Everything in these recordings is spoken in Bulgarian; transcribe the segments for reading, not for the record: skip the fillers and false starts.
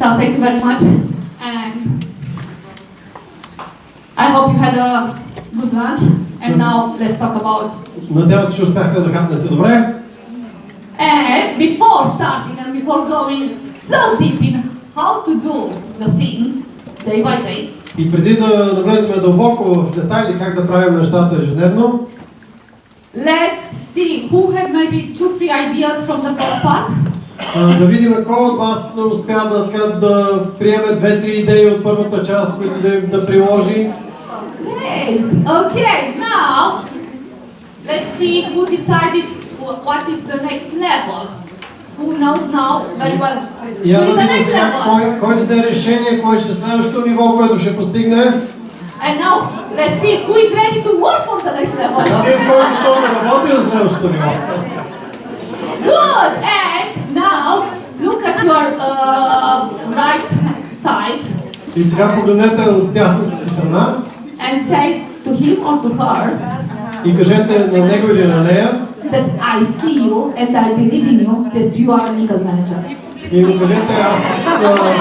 So thank you very much, and I hope you had a good lunch. And now let's talk about. Надявам се, че успяхте да хапнете добре. And before starting and before going so deep in how to do the things day by day. И преди да навлезем дълбоко в детайли как да правим нещата ежедневно, Let's see who had maybe 2-3 ideas from the first part. Да видим кой от вас успя да приеме 2-3 идеи от първата част, които да приложи. Great. Okay, now let's see who decided what is the next level. Who knows now very well? Я Who is да the видим next сега level? кой взе решение, кой ще е следващото ниво, което ще постигне. And now let's see who is ready to work for the next level. Да видим кой е готов да работи за следващото ниво. Good. And now look at your right side. И сега погледнете от дясната си страна And say to him or to her и кажете на него или на нея, that I see you and I believe in you that you are a legal manager. и му кажете аз вярвам,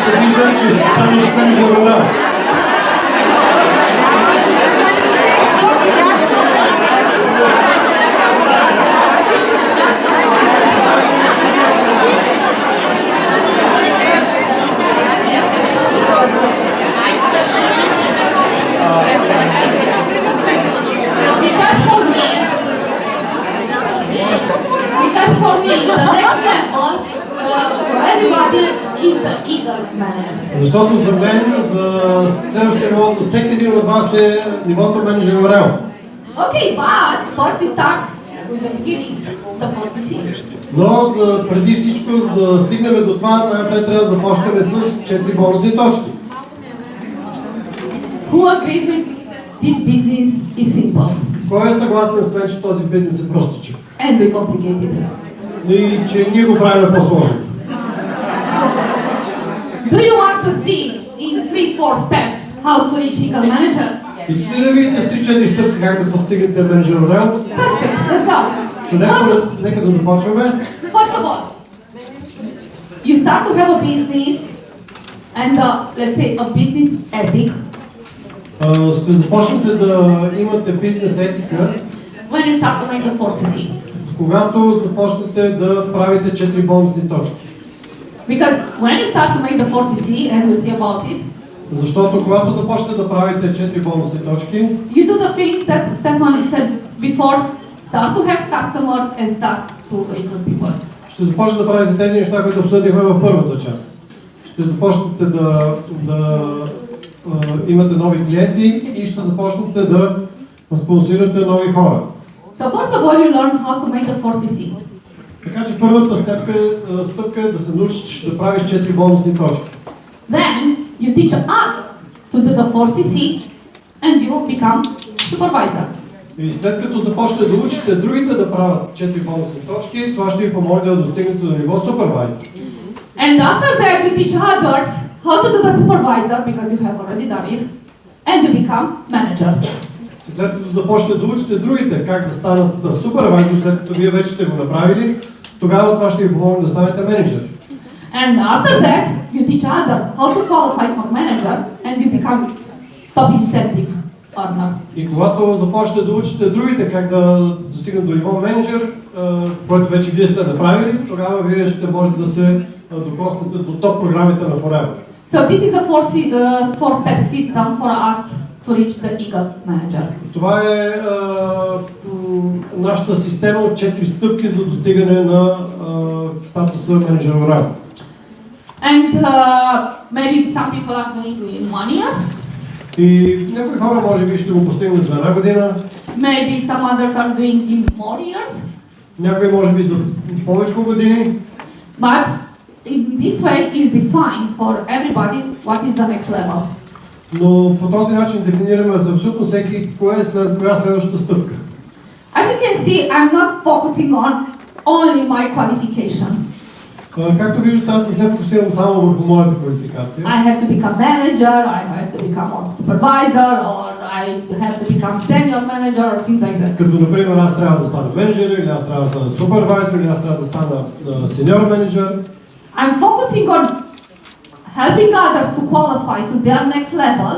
да виждам, че станеш менеджер. Because for me, the next level for everybody is the eagle manager. Защото за мен, за следващия ниво, за всеки един от вас е нивото менеджер орел. Okay, but first we start with the beginning, the 4CC. Но преди всичко да стигнем до това, най-напред трябва да започнем с 4 бонусни точки. Who agrees with this business is simple Кой е съгласен с мен, че този бизнес е простичък? and we complicated? И че ние го правим по-сложно. Do you want to see in 3-4 steps how to reach eagle manager? Искате ли да видите с 3-4 стъпки как да постигнете менеджер орел? Perfect, let's go. Чудесно, нека да започваме. First of all, you start to have a business and let's say a business ethic Ще започнете да имате бизнес етика, when you start to make the 4CC. когато започнете да правите 4 бонусни точки. Because when you start to make the 4CC, and we'll see about it, Защото когато започнете да правите 4 бонусни точки, you do the things that Stefan said before, start to have customers and start to recruit people. ще започнете да правите тези неща, които обсъдихме в първата част. Ще започнете да имате нови клиенти и ще започнете да спонсорирате нови хора. So first of all, you learn how to make the 4CC. Така че първата стъпка е да се научиш да правиш 4 бонусни точки. Then you teach us to do the 4CC and you will become supervisor. И след като започнете да учите другите да правят 4 бонусни точки, това ще ви помогне да достигнете до ниво супервайзър. And after that you teach others how to do the supervisor because you have already done it and you become manager. След като започнете да учите другите как да станат супервайзър, след като вие вече сте го направили, тогава това ще ви помогне да станете менеджер. And after that, you teach others how to qualify for manager and you become top incentive earner. И когато започнете да учите другите как да достигнат до ниво менеджер, който вече вие сте направили, тогава вие ще можете да се докоснете до топ програмите на Forever. So this is a four-step system for us to reach the eagle manager. Това е нашата система от 4 стъпки за достигане на статуса менеджер Forever. And maybe some people are going to in 1 year. И някои хора може би ще го постигнат за една година. Maybe some others are doing in more years. Някои може би за повече години. But in this way is defined for everybody what is the next level. Но по този начин дефинираме за абсолютно всеки коя е следващата стъпка. As you can see, I'm not focusing on only my qualification. Както виждате, аз не се фокусирам само върху моята квалификация. I have to become manager, I have to become a supervisor, or I have to become senior manager, or things like that. Като, например, аз трябва да стана менеджер, или аз трябва да стана супервайзор, или аз трябва да стана сеньор менеджер. I'm focusing on helping others to qualify to their next level.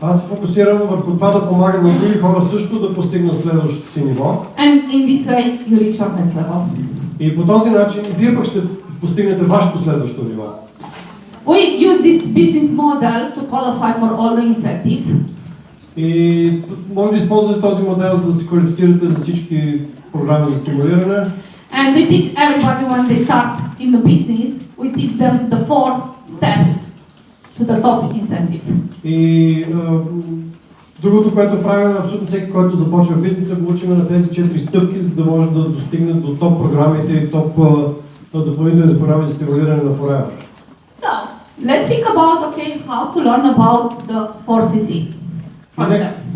Аз се фокусирам върху това да помагам на други хора също да постигнат следващото си ниво. And in this way, you reach your next level. И по този начин вие пък ще постигнете вашето следващо ниво. We use this business model to qualify for all the incentives. И може да използвате този модел, за да се квалифицирате за всички програми за стимулиране. And we teach everybody when they start in the business, we teach them the 4 steps to the top incentives. И другото, което правим, абсолютно всеки, който започва бизнеса, го учим на тези 4 стъпки, за да може да достигне до топ програмите и топ допълнителни програми за стимулиране на Forever. So, let's think about, how to learn about the 4CC.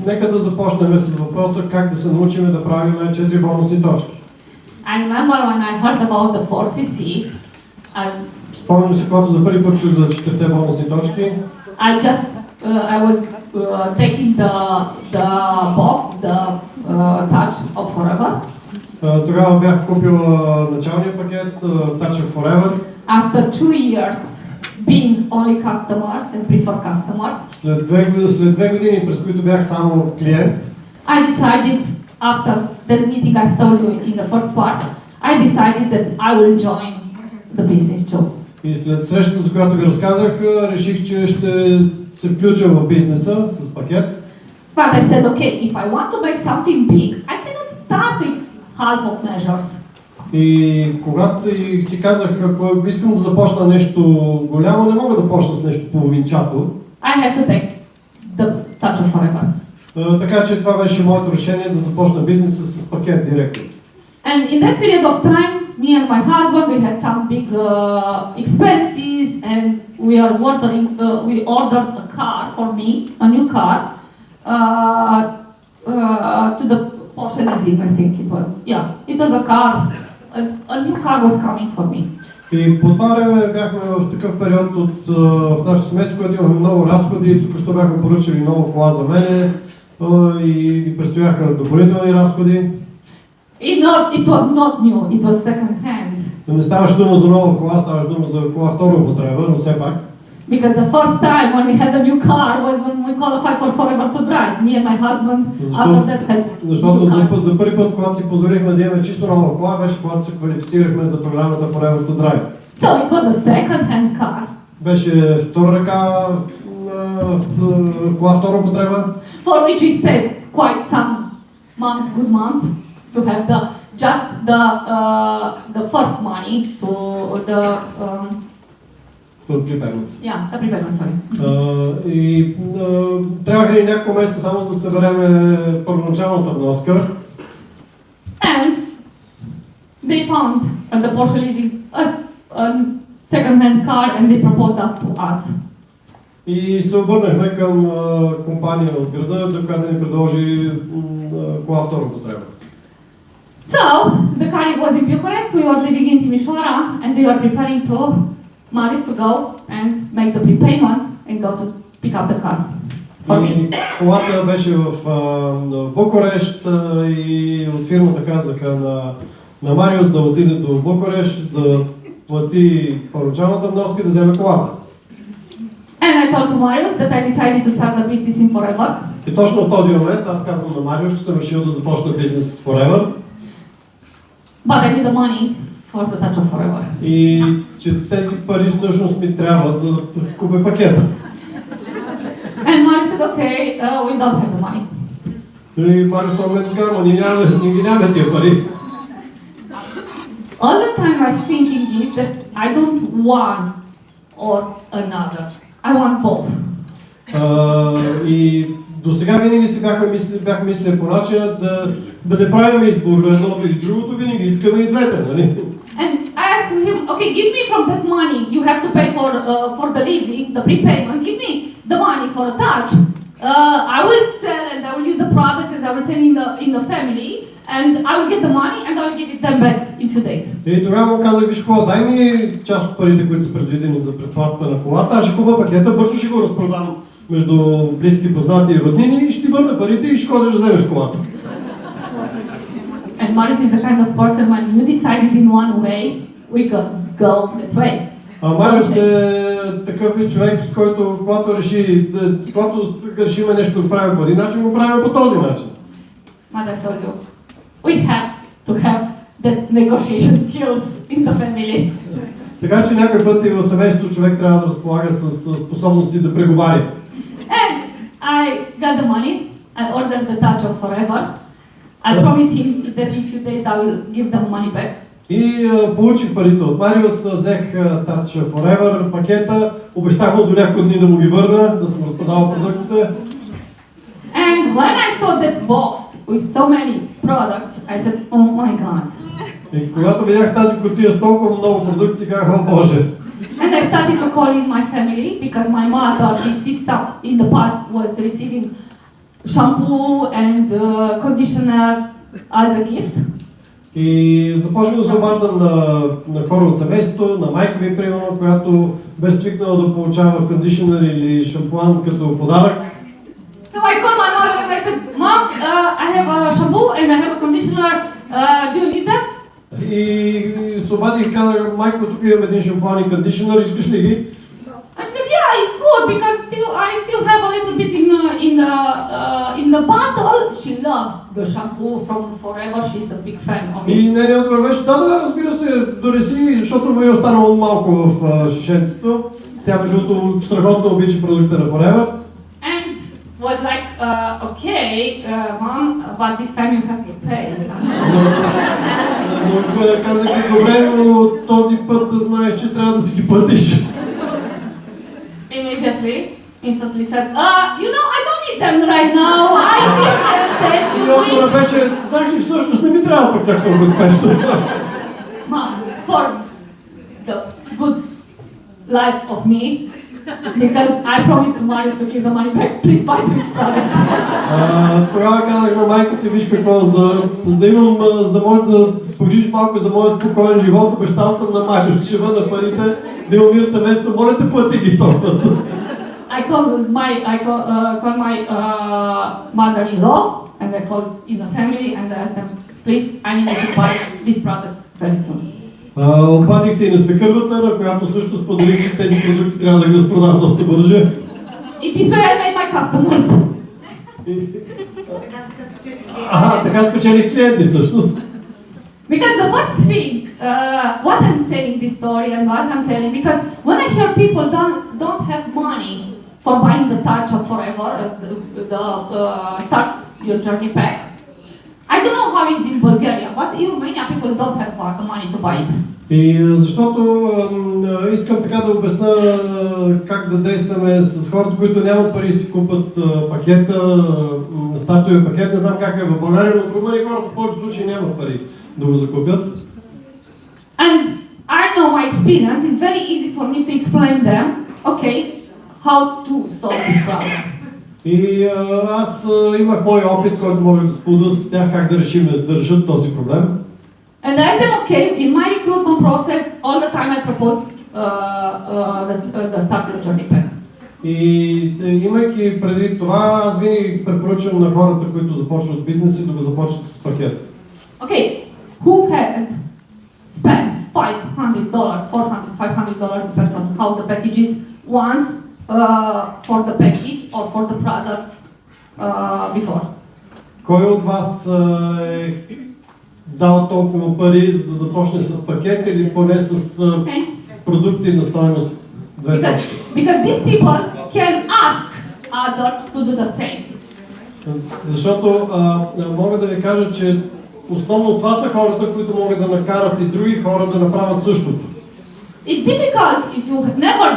Нека да започнем с въпроса как да се научим да правим 4 бонусни точки. I remember when I heard about the 4CC, Спомням се, когато за първи път чух за 4 бонусни точки. I was taking the box, the Touch of Forever. Тогава бях купил началния пакет Touch of Forever. After 2 years being only customers and prefer customers, след 2 години, през които бях само клиент, I decided after that meeting I told you in the first part, I decided that I will join the business too. И след срещата, за която ви разказах, реших, че ще се включа в бизнеса с пакет. But I said, if I want to make something big, I cannot start with half of measures. И когато си казах, ако искам да започна нещо голямо, не мога да почна с нещо половинчато. I have to take the Touch of Forever. Така че това беше моето решение да започна бизнеса с пакет директно. And in that period of time, me and my husband, we had some big expenses, and we ordered a car for me, a new car, to the Porsche leasing, I think it was. Yeah, it was a car. A new car was coming for me. И по това време бяхме в такъв период в нашето семейство, което имахме много разходи, току-що бяхме поръчали нова кола за мене и предстояха допълнителни разходи. It was not new, it was second hand. Не ставаше дума за нова кола, ставаше дума за кола втора употреба, но все пак. Because the first time when we had a new car was when we qualified for Forever to drive. Me and my husband after that had. Защото за първи път, когато си позволихме да имаме чисто нова кола, беше когато се квалифицирахме за програмата Forever to drive. So it was a second hand car. Беше втора ръка кола втора употреба. For which we saved quite some months, good months, to have the first money to the prepayment. Yeah, the prepayment, sorry. И трябваха и няколко месеца само да събереме първоначалната вноска. And they found the Porsche leasing us a second-hand car and they proposed us to us. И се обърнахме към компания от града, която ни предложи кола втора употреба. So, the car was in Bucharest, we were living in Timișoara, and we were preparing to Marius to go and make the prepayment and go to pick up the car for me. Колата беше в Букурещ и от фирмата казаха на Мариус да отиде до Букурещ, да плати първоначалната вноска и да вземе колата. And I told to Marius that I decided to start the business in Forever. И точно в този момент аз казвам на Мариус, че съм решил да започна бизнес с Forever. But I need the money for the Touch of Forever. И че тези пари всъщност ми трябват, за да купя пакета. And Marius said, we don't have the money. И Мариус в този момент казва, ние нямаме тия пари. All the time my thinking is that I don't want or another. I want both. И до сега винаги си бях мислили по начина да не правим избор едното или другото, винаги искаме и двете, нали? And I asked him, give me from that money you have to pay for the leasing, the prepayment, give me the money for a Touch. I will sell and I will use the products and I will sell in the family and I will get the money and I will give it them back in few days. И тогава му казах, виж какво, дай ми част от парите, които са предвидени за предплатата на колата, аз ще купя пакета, бързо ще го разпродам между близки, познати и роднини и ще ти върна парите и ще ходиш да вземеш колата. And Marius is the kind of person when you decided in one way, we go that way. А Мариус е такъв вид човек, който когато решиме нещо да правим по един начин, го правим по този начин. Mother told you, we have to have that negotiation skills in the family. Така че някой път и в семейството човек трябва да разполага с способности да преговаря. And I got the money, I ordered the touch of forever. I promised him that in few days I will give them money back. И получих парите от Мариус, взех Touch Forever пакета, обещах му до няколко дни да му ги върна, да съм разпродавал продуктите. And when I saw that box with so many products, I said, oh my God. И когато видях тази кутия с толкова много продукти, казах, о Боже. And I started to call in my family because my mother received some, in the past was receiving shampoo and conditioner as a gift. И започнах да се обаждам на хора от семейството, на майка ми, примерно, която бе свикнала да получава кондишнер или шампуан като подарък. So I called my mother and I said, Mom, I have a shampoo and I have a conditioner. Do you need them? И се обадих и казах, майко, тук имам един шампуан и кондишнер, искаш ли ги? I said, yeah, it's good because I still have a little bit in the bottle. She loves the shampoo from Forever. She's a big fan of it. И нейният отговор беше, да, разбира се, донеси, защото му е останало малко в шишенцето. Тя между другото страхотно обича продукта на Forever. And was like, okay, Mom, but this time you have to pay. Но казах, добре, но този път да знаеш, че трябва да си ги платиш. Instantly said, you know, I don't need them right now. I still have them. И отговора беше, знаеш ли, всъщност не ми трябва пък чак толкова спешно. Mom, for the good life of me, because I promised to Marius to give the money back, please buy these products. Тогава казах на майка си, виж какво, за да може да спогрижиш малко за моя спокоен живот, обещал съм на Мариус, че върна парите, да има мир в семейството, моля те плати ги толкова. I called my mother-in-law and I called in the family and I asked them, please, I need to buy these products very soon. Обадих се и на свекървата, на която също споделих, че тези продукти трябва да ги разпродавам доста бързо. И this way I made my customers. Така спечелих клиенти всъщност. Because the first thing, what I'm saying this story and what I'm telling, because when I hear people don't have money for buying the Touch of Forever, Start Your Journey Pack, I don't know how it's in Bulgaria, but in Romania people don't have money to buy it. И защото искам така да обясна как да действаме с хората, които нямат пари си купат пакета, стартовия пакет, не знам как е в България, но в Румъния хората в повечето случаи нямат пари да го закупят. And I know my experience, it's very easy for me to explain them, okay, how to solve this problem. И аз имах мой опит, който мога да споделя с тях как да решат този проблем. And I asked them, okay, in my recruitment process, all the time I propose the Start Your Journey Pack. И имайки преди това, аз винаги препоръчвам на хората, които започват бизнес и да го започнат с пакет. Okay, who had spent $500, $400, $500, depends on how the package is, once for the package or for the products before? Кой от вас е дава толкова пари, за да започне с пакет или поне с продукти на стойност 2 точки? Because these people can ask others to do the same. Защото мога да ви кажа, че основно това са хората, които могат да накарат и други хора да направят същото. It's difficult if you never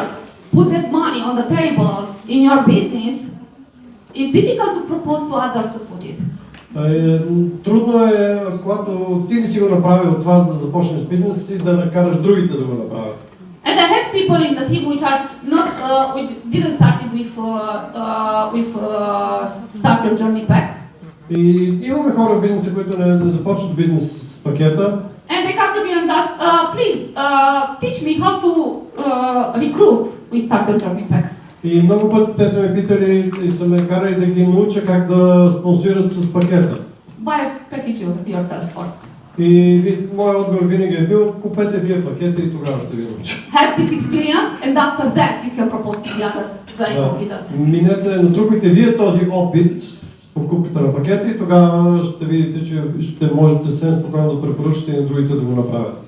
put that money on the table in your business. It's difficult to propose to others to put it. Трудно е, когато ти не си го направил от вас да започнеш бизнес си, да накараш другите да го направят. And I have people in the team which are not, which didn't start with Start Your Journey Pack. И имаме хора в бизнеса, които не започват бизнес с пакета. And they come to me and ask, please teach me how to recruit with Starter Journey Pack. И много пъти те са ме питали и са ме карали да ги науча как да спонсорират с пакета. Buy a package yourself first. И моят отговор винаги е бил, купете вие пакета и тогава ще ви науча. Have this experience and after that you can propose to the others very confident. Минете, натрупайте вие този опит с покупката на пакета и тогава ще видите, че ще можете съвсем спокойно да препоръчате и на другите да го направят.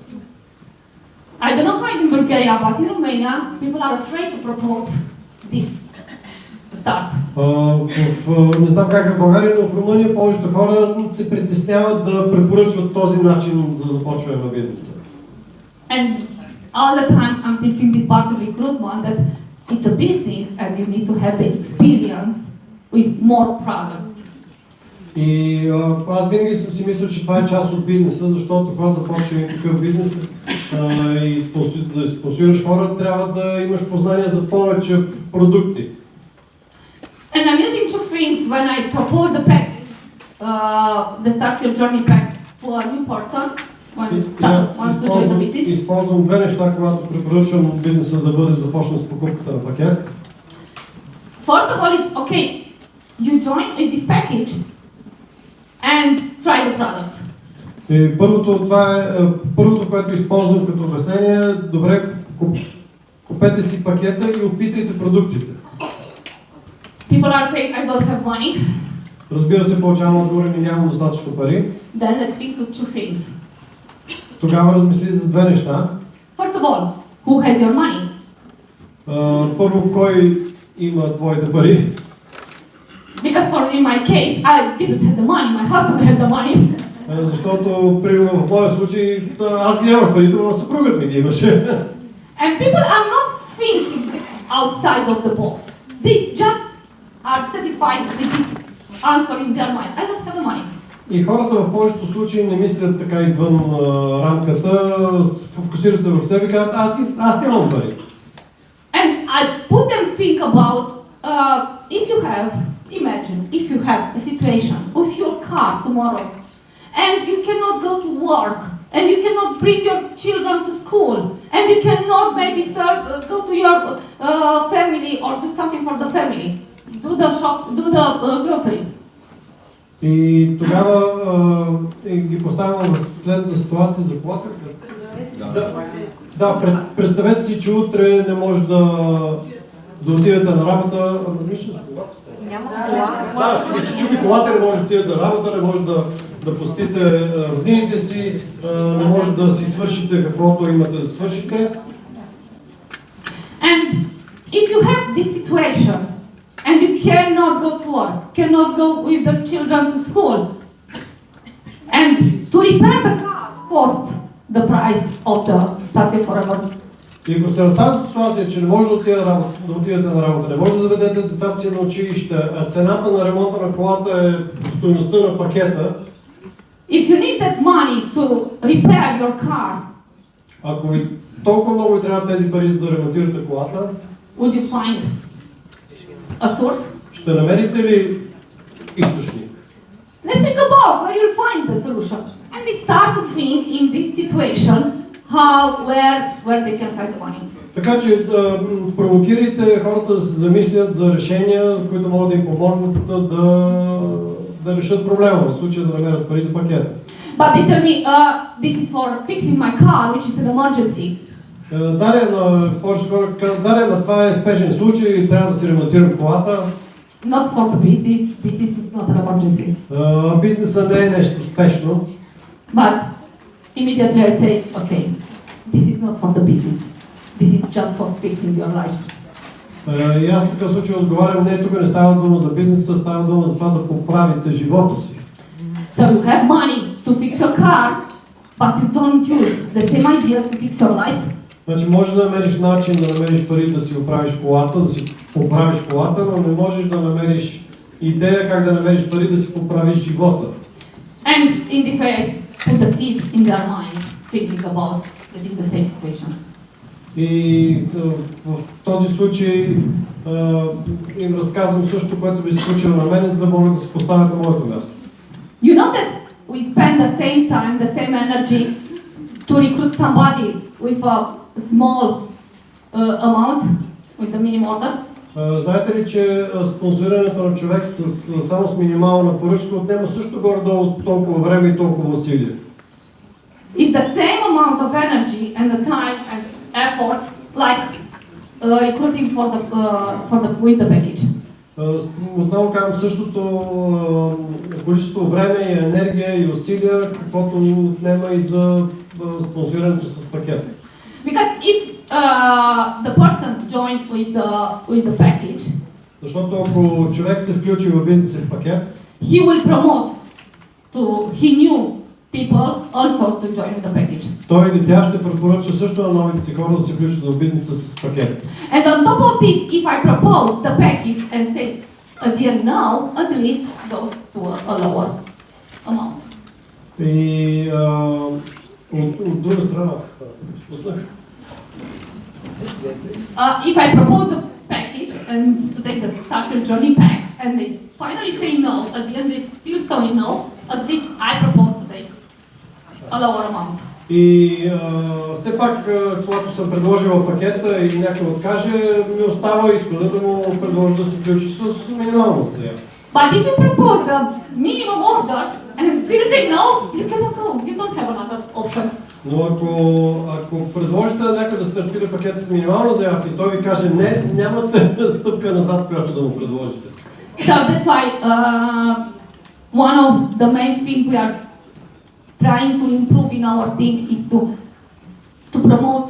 I don't know how it's in Bulgaria, but in Romania people are afraid to propose this start. Не знам как е в България, но в Румъния повечето хора се притесняват да препоръчват този начин за започване на бизнеса. And all the time I'm teaching this part of recruitment that it's a business and you need to have the experience with more products. И аз винаги съм си мислил, че това е част от бизнеса, защото когато започне такъв бизнес и да спонсорираш хора, трябва да имаш познание за повече продукти. And I'm using two things when I propose the pack, the Starter Journey Pack for a new person when wants to join the business. Използвам две неща, когато препоръчвам бизнеса да бъде започнат с покупката на пакет. First of all is, okay, you join in this package and try the products. И първото, което използвам като обяснение, добре, купете си пакета и опитайте продуктите. People are saying, I don't have money. Разбира се, получавам отговор и нямам достатъчно пари. Then let's think to two things. Тогава размисли за две неща. First of all, who has your money? Първо, кой има твоите пари? Because in my case, I didn't have the money, my husband had the money. Защото, примерно в моя случай, аз ги нямах парите, но съпругът ми ги имаше. And people are not thinking outside of the box. They just are satisfied with this answer in their mind. I don't have the money. И хората в повечето случаи не мислят така извън рамката, фокусират се върху себе и казват, аз нямам пари. And I put them think about if you have, imagine, if you have a situation with your car tomorrow and you cannot go to work and you cannot bring your children to school and you cannot maybe go to your family or do something for the family, do the shop, do the groceries. И тогава ги поставям в следната ситуация за колата. Да, представете си, че утре не може да отидете на работа. Няма кола. Да, ще ви се чупи колата, не може да отидете на работа, не може да посетите роднините си, не може да си свършите каквото имате да свършите. And if you have this situation, and you cannot go to work, cannot go with the children to school, and to repair the car cost the price of the Starter Forever. И ако сте в тази ситуация, че не може да отидете на работа, не може да заведете децата си на училище, а цената на ремонта на колата е стойността на пакета. If you need that money to repair your car, ако ви толкова много ви трябва тези пари, за да ремонтирате колата, would you find a source? ще намерите ли източник? Let's think about where you'll find the solution. And we start to think in this situation where they can find the money. Така че провокирайте хората да се замислят за решения, които могат да им помогнат да решат проблема, в случая да намерят пари за пакета. But they tell me, this is for fixing my car, which is an emergency. Повечето хора казват, това е спешен случай, трябва да си ремонтирам колата. Not for the business, this is not an emergency. Бизнесът не е нещо спешно. But immediately I say, okay, this is not for the business. This is just for fixing your life. И аз в такъв случай отговарям, не, тук не става дума за бизнеса, става дума за това да поправите живота си. So you have money to fix your car, but you don't use the same ideas to fix your life. Значи можеш да намериш начин да намериш пари да си оправиш колата, да си поправиш колата, но не можеш да намериш идея как да намериш пари да си поправиш живота. And in this way I put a seed in their mind, thinking about that is the same situation. И в този случай им разказвам също, което би се случило на мен, за да могат да се поставят на моето място. You know that we spend the same time, the same energy to recruit somebody with a small amount, with the minimum order? Знаете ли, че спонсорирането на човек само с минимална поръчка отнема също горе-долу толкова време и толкова усилие? It's the same amount of energy and the time and efforts like recruiting with the package. Отново казвам същото количество време и енергия и усилия, каквото отнема и за спонсорирането с пакет. Because if the person joined with the package, защото ако човек се включи в бизнеса в пакет, he will promote to he new people also to join with the package. Той или тя ще препоръча също на новите си хора да се включат в бизнеса с пакет. And on top of this, if I propose the package and say a dear no, at least goes to a lower amount. И от друга страна, if I propose the package and to take the starter journey pack and they finally say no, at the end they still say no, at least I propose to take a lower amount. И все пак, когато съм предложил пакета и някой откаже, ми остава изхода да му предложа да се включи с минимална сега. But if you propose a minimum order and still say no, you cannot go. You don't have another option. Но ако предложите на някой да стартира пакета с минимална заявка и той ви каже не, нямате стъпка назад, която да му предложите. So that's why one of the main things we are trying to improve in our team is to promote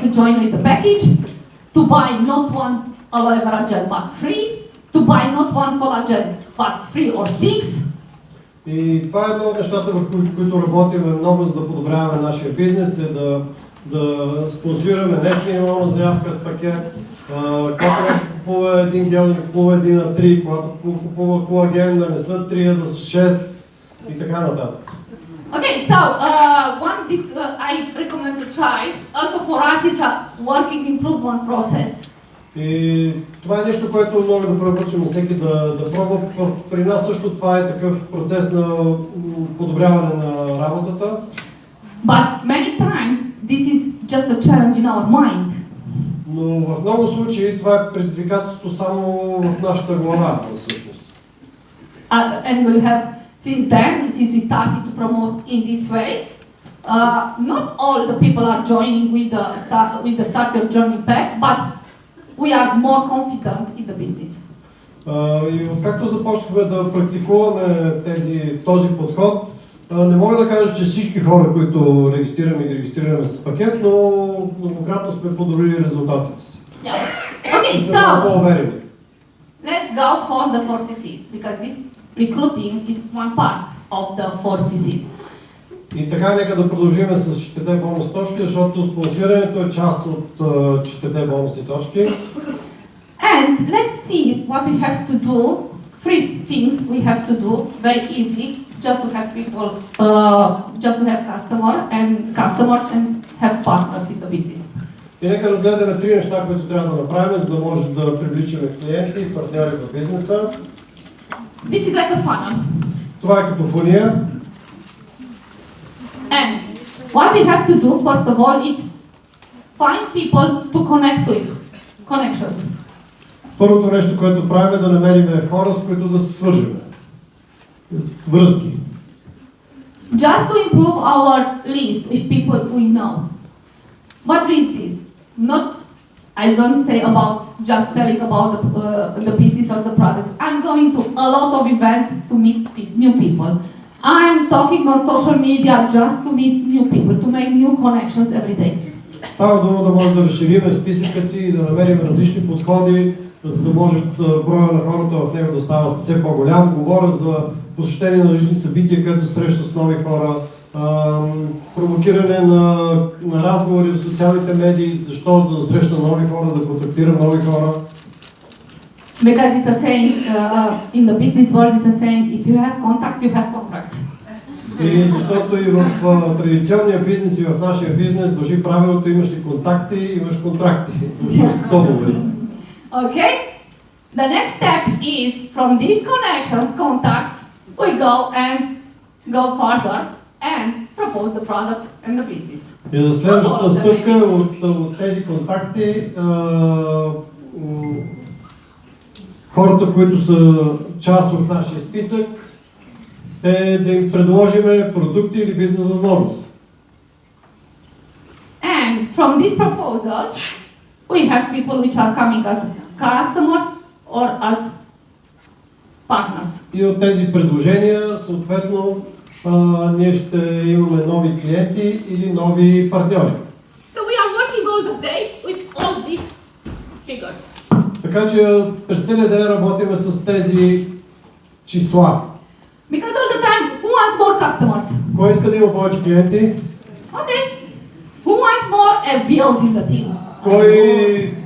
to join with the package, to buy not one aloe vera gel but 3, to buy not one collagen but 3 or 6. И това е едно от нещата, в които работим много, за да подобряваме нашия бизнес, е да спонсорираме не с минимална заявка, с пакет. Когато купува един гел, да купува един на 3, когато купува колаген, да не са 3, да са 6 и така нататък. Okay, so I recommend to try. Also for us it's a working improvement process. И това е нещо, което мога да препоръчам всеки да пробва. При нас също това е такъв процес на подобряване на работата. But many times this is just a challenge in our mind. Но в много случаи това е предизвикателство само в нашата глава, всъщност. And we'll have since we started to promote in this way, not all the people are joining with the starter journey pack, but we are more confident in the business. И както започнахме да практикуваме този подход, не мога да кажа, че всички хора, които регистрираме с пакет, но многократно сме подобрили резултатите си. Yeah. Okay, so let's go for the 4 CCs because this recruiting is one part of the 4 CCs. И така, нека да продължим с 4-те бонус точки, защото спонсорирането е част от 4-те бонусни точки. And let's see what we have to do. 3 things we have to do very easy, just to have people, just to have customers and have partners in the business. И нека разгледаме 3 неща, които трябва да направим, за да може да привличаме клиенти и партньори в бизнеса. This is like a funnel. Това е като фуния. And what we have to do, first of all, is find people to connect with, connections. Първото нещо, което правим, е да намерим хора, с които да се свържем. Връзки. Just to improve our list with people we know. What is this? I don't say about just telling about the business or the product. I'm going to a lot of events to meet new people. I'm talking on social media just to meet new people, to make new connections every day. Става дума да може да разширим списъка си и да намерим различни подходи, за да може броя на хората в него да става все по-голям. Говоря за посещение на различни събития, където среща с нови хора, провокиране на разговори в социалните медии. Защо? За да среща нови хора, да контактира нови хора. Because it's a saying, in the business world it's a saying, if you have contacts, you have contracts. И защото и в традиционния бизнес и в нашия бизнес важи правилото, имаш ли контакти, имаш контракти, имаш договори. Okay? The next step is from these connections, contacts, we go further and propose the products and the business. И следващата стъпка от тези контакти, хората, които са част от нашия списък, е да им предложиме продукти или бизнес възможност. And from these proposals, we have people which are coming as customers or as partners. И от тези предложения, съответно, ние ще имаме нови клиенти или нови партньори. So we are working all the day with all these figures. Така че през целия ден работиме с тези числа. Because all the time, who wants more customers? Кой иска да има повече клиенти? Okay. Who wants more FBOs in the team? Кой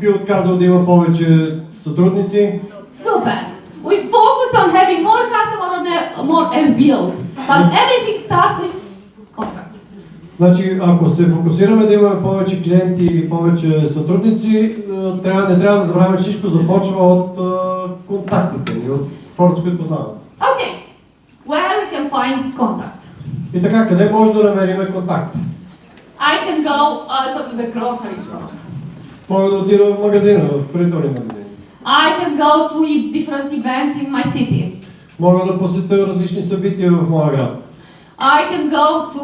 би отказал да има повече сътрудници? Super. We focus on having more customers or more FBOs. But everything starts with contacts. Значи, ако се фокусираме да имаме повече клиенти или повече сътрудници, не трябва да забравяме, че всичко започва от контактите ни, от хората, които познаваме. Okay. Where we can find contacts? И така, къде може да намерим контакти? I can go also to the grocery stores. Мога да отида в магазина, в хранителни магазини. I can go to different events in my city. Мога да посетя различни събития в моя град. I can go to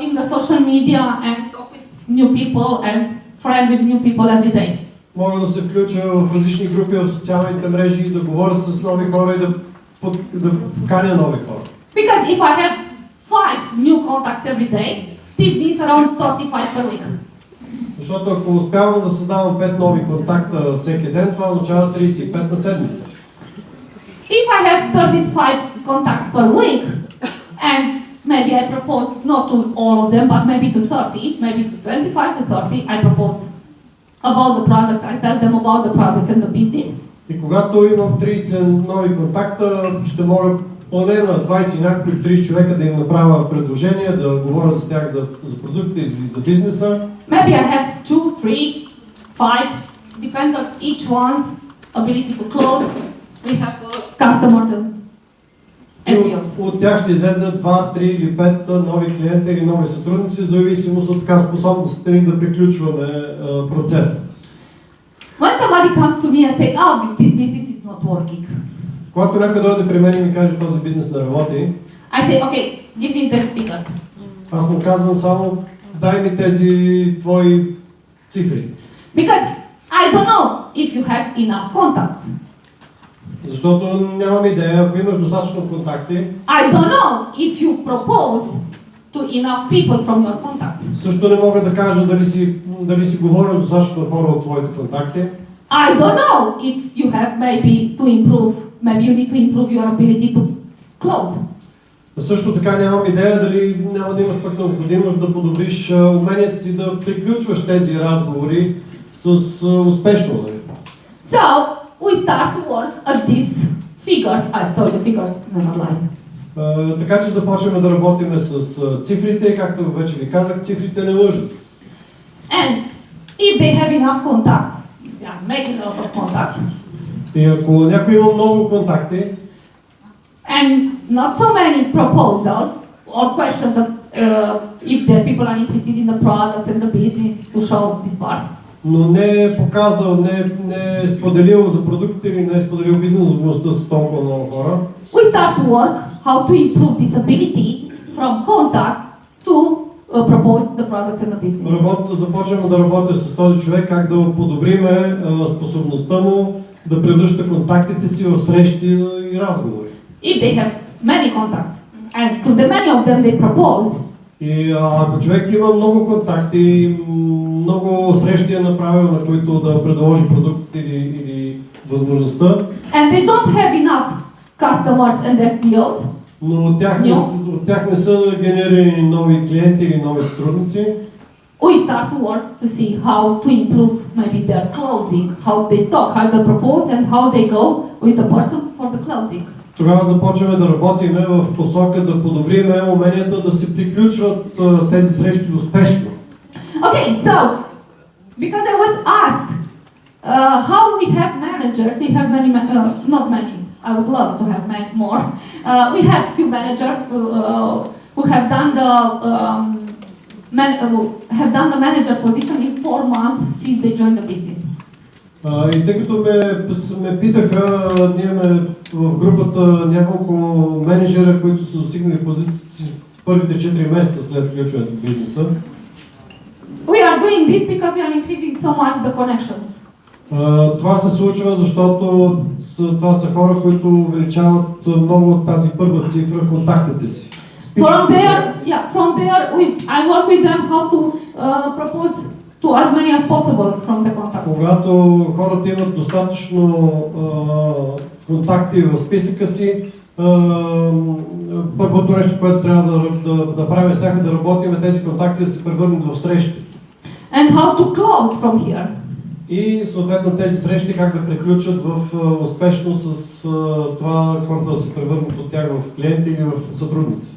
in the social media and talk with new people and friend with new people every day. Мога да се включа в различни групи в социалните мрежи и да говоря с нови хора и да поканя нови хора. Because if I have 5 new contacts every day, this means around 35 per week. Защото ако успявам да създавам 5 нови контакта всеки ден, това означава 35 на седмица. If I have 35 contacts per week, and maybe I propose not to all of them, but maybe to 30, maybe to 25 to 30, I propose about the products, I tell them about the products and the business. И когато имам 30 нови контакта, ще мога поне на 20 някакви 30 човека да им направя предложения, да говоря с тях за продуктите и за бизнеса. Maybe I have 2, 3, 5, depends on each one's ability to close. We have customers and FBOs. От тях ще излезат 2, 3 или 5 нови клиенти или нови сътрудници, в зависимост от така способността ни да приключваме процеса. When somebody comes to me and say, oh, this business is not working, Когато някой дойде при мен и ми каже, този бизнес не работи, I say, okay, give me these figures. аз му казвам само, дай ми тези твои цифри. Because I don't know if you have enough contacts. Защото нямам идея, ако имаш достатъчно контакти. I don't know if you propose to enough people from your contacts. Също не мога да кажа дали си говорил с достатъчно хора от твоите контакти. I don't know if you have maybe you need to improve your ability to close. Също така нямам идея дали няма да имаш пък необходимост да подобриш уменията си да приключваш тези разговори с успешно. So, we start to work at these figures. I've told you figures, never lie. Така че започваме да работим с цифрите, както вече ви казах, цифрите не лъжат. And if they have enough contacts, they are making a lot of contacts. И ако някой има много контакти, and not so many proposals or questions of if the people are interested in the products and the business to show this part. но не е показал, не е споделил за продуктите или не е споделил бизнес възможността с толкова много хора. We start to work how to improve this ability from contact to propose the products and the business. Започваме да работим с този човек, как да подобриме способността му да превръща контактите си в срещи и разговори. If they have many contacts and to the many of them they propose. И ако човек има много контакти, много срещи е направил, на които да предложи продуктите или възможността. And they don't have enough customers and FBOs. Но от тях не са генерирани нови клиенти или нови сътрудници. We start to work to see how to improve maybe their closing, how they talk, how they propose and how they go with the person for the closing. Тогава започваме да работим в посока да подобриме уменията да се приключват тези срещи успешно. Okay, so because I was asked how we have managers, we have many, not many, I would love to have more. We have few managers who have done the manager position in 4 months since they joined the business. И тъй като ме питаха, ние имаме в групата няколко менеджера, които са достигнали позиции първите 4 месеца след включването в бизнеса. We are doing this because we are increasing so much the connections. Това се случва, защото това са хора, които увеличават много от тази първа цифра в контактите си. From there, I work with them how to propose to as many as possible from the contacts. Когато хората имат достатъчно контакти в списъка си, първото нещо, което трябва да правим с тях е да работим тези контакти да се превърнат в срещи. And how to close from here. И съответно тези срещи как да приключат в успешно с това, хората да се превърнат от тях в клиенти или в сътрудници.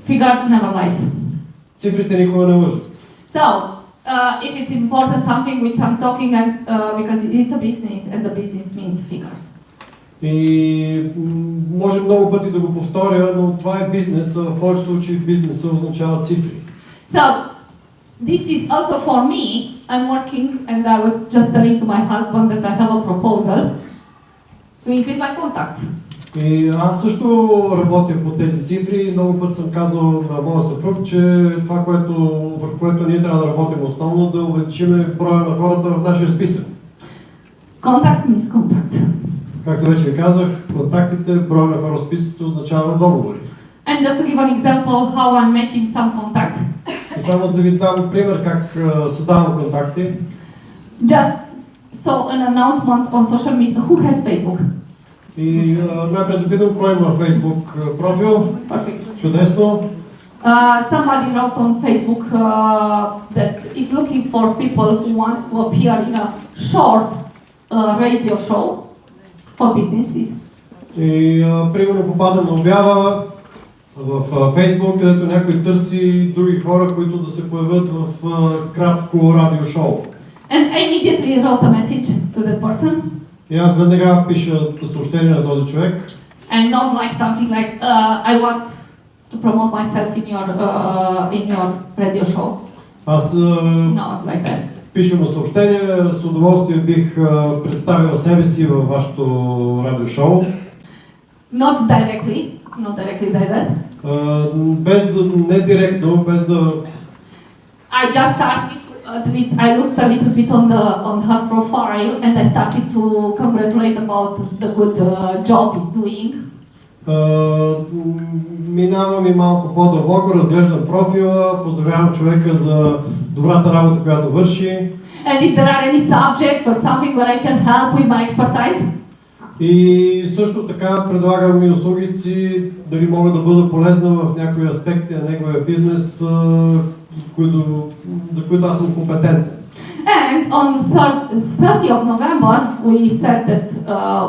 Figure never lies. Цифрите никога не лъжат. So, if it's important something which I'm talking and because it's a business and the business means figures. И може много пъти да го повторя, но това е бизнес, в повечето случаи бизнеса означава цифри. So, this is also for me. I'm working and I was just telling to my husband that I have a proposal to increase my contacts. И аз също работя по тези цифри. Много път съм казал на моя съпруг, че това, върху което ние трябва да работим основно, да увеличим броя на хората в нашия списък. Contacts means contracts. Както вече ви казах, контактите, броя на хора в списъците означава договори. And just to give an example how I'm making some contacts. И само да ви дам пример как създавам контакти. Just so an announcement on social media. Who has Facebook? И най-пред да питам кой има Facebook профил. Perfect. Чудесно. Somebody wrote on Facebook that is looking for people who wants to appear in a short radio show for businesses. И примерно попада на обява в Facebook, където някой търси други хора, които да се появят в кратко радиошоу. And I immediately wrote a message to that person. И аз веднага пиша съобщение на този човек. And not like something like I want to promote myself in your radio show. Аз Not like that. пиша му съобщение, с удоволствие бих представил себе си във вашето радиошоу. Not directly like that. Не директно, без да... I just started, at least I looked a little bit on her profile and I started to congratulate about the good job he's doing. Минавам и малко по-дълбоко, разглеждам профила, поздравявам човека за добрата работа, която върши. And if there are any subjects or something where I can help with my expertise. И също така предлагам и услугите си, дали мога да бъда полезна в някои аспекти на неговия бизнес, за които аз съм компетентен. And on 30 of November, we said that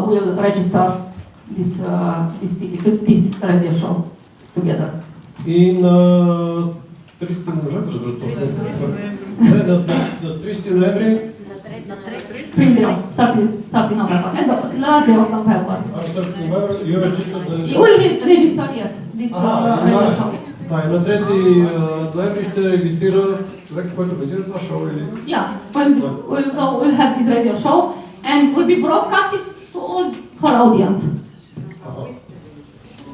we'll register this radio show together. И на 30 ноември 30 November, and the last day of November. You will register, yes, this radio show. Да, и на 3 ноември ще регистрира човек, който организира това шоу или... Yeah, we'll have this radio show and will be broadcasted to all her audience.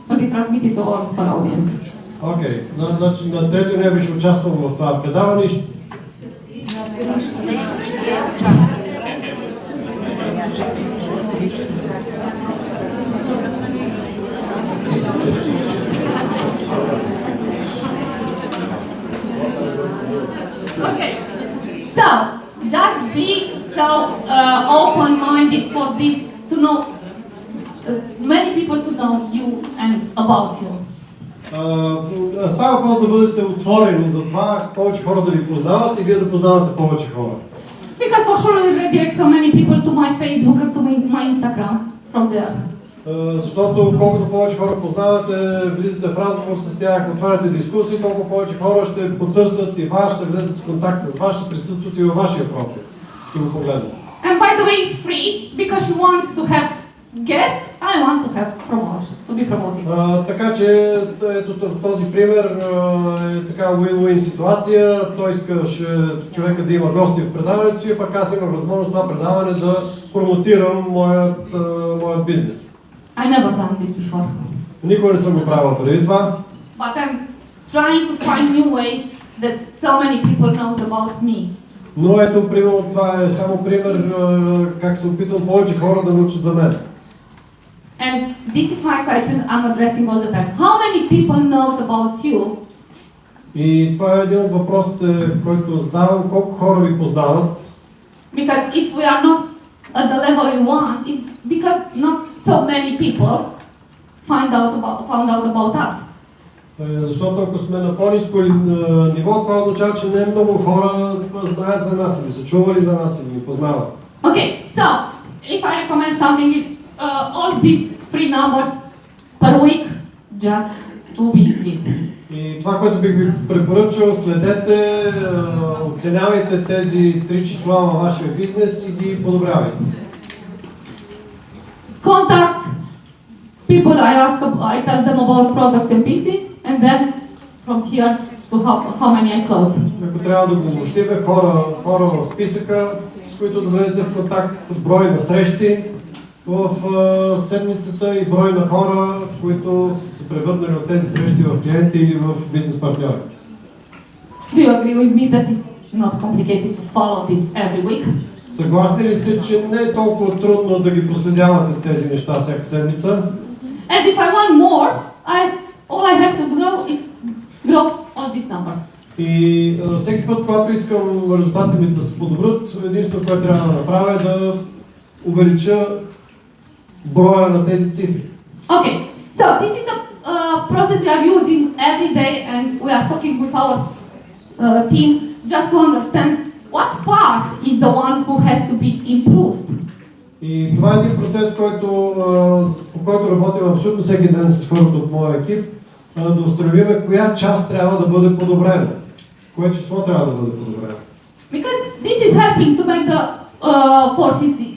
Will be transmitted to all her audience. Окей, значи на 3 ноември ще участвам в това предаване и Okay, so just be so open-minded for this to know many people to know you and about you. Става въпрос да бъдете отворени за това повече хора да ви познават и вие да познавате повече хора. Because for sure we redirect so many people to my Facebook and to my Instagram from there. Защото колкото повече хора познавате, влизате в разговор с тях, отваряте дискусии, толкова повече хора ще потърсят и вас, ще влезат в контакт с вас, ще присъстват и във вашия профил. Ще го погледнат. And by the way, it's free because she wants to have guess I want to have promotion, to be promoted. Така че ето в този пример е така win-win ситуация. Той искаше човека да има гости в предаването си, пък аз имах възможност това предаване да промотирам моят бизнес. I never done this before. Никога не съм го правил преди това. But I'm trying to find new ways that so many people knows about me. Но ето, примерно, това е само пример как се опитвам повече хора да научат за мен. And this is my question I'm addressing all the time. How many people knows about you? И това е един от въпросите, който задавам. Колко хора ви познават? Because if we are not at the level we want, it's because not so many people found out about us. Защото ако сме на по-ниско ниво, това означава, че не много хора знаят за нас, или са чували за нас, или ни познават. Okay, so if I recommend something is all these 3 numbers per week just to be increased. И това, което бих ви препоръчал, следете, оценявайте тези 3 числа във вашия бизнес и ги подобрявайте. Contacts, people I tell them about products and business, and then from here to how many I close. Ако трябва да го обобщиме, хора в списъка, с които да влезете в контакт, брой на срещи в седмицата и брой на хора, които са се превърнали от тези срещи в клиенти или в бизнес партньори. Do you agree with me that it's not complicated to follow this every week? Съгласни ли сте, че не е толкова трудно да ги проследявате тези неща всяка седмица? And if I want more, all I have to do is grow all these numbers. И всеки път, когато искам резултатите ми да се подобрят, единствено, което трябва да направя е да увелича броя на тези цифри. Okay, so this is the process we are using every day, and we are talking with our team just to understand what part is the one who has to be improved. И това е един процес, по който работим абсолютно всеки ден с хората от моя екип, да установим коя част трябва да бъде подобрена, кое число трябва да бъде подобрено. Because this is helping to make the 4CCs.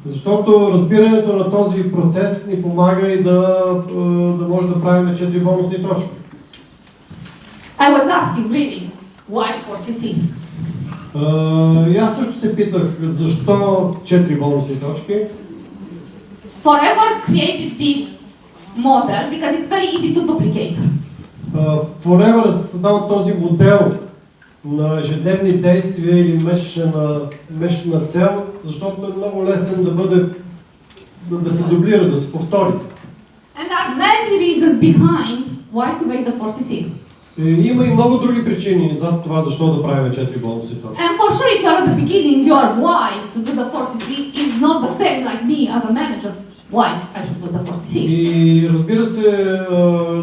Защото разбирането на този процес ни помага и да може да правим 4 бонусни точки. I was asking really why 4CC? И аз също се питах защо 4 бонусни точки. Forever created this model because it's very easy to duplicate. Forever създал този модел на ежедневни действия или месечна цел, защото е много лесен да се дублира, да се повтори. And there are many reasons behind why to make the 4CC. Има и много други причини за това защо да правим 4 бонусни точки. And for sure, if you're at the beginning, your why to do the 4CC is not the same like me as a manager. Why I should do the 4CC? И разбира се,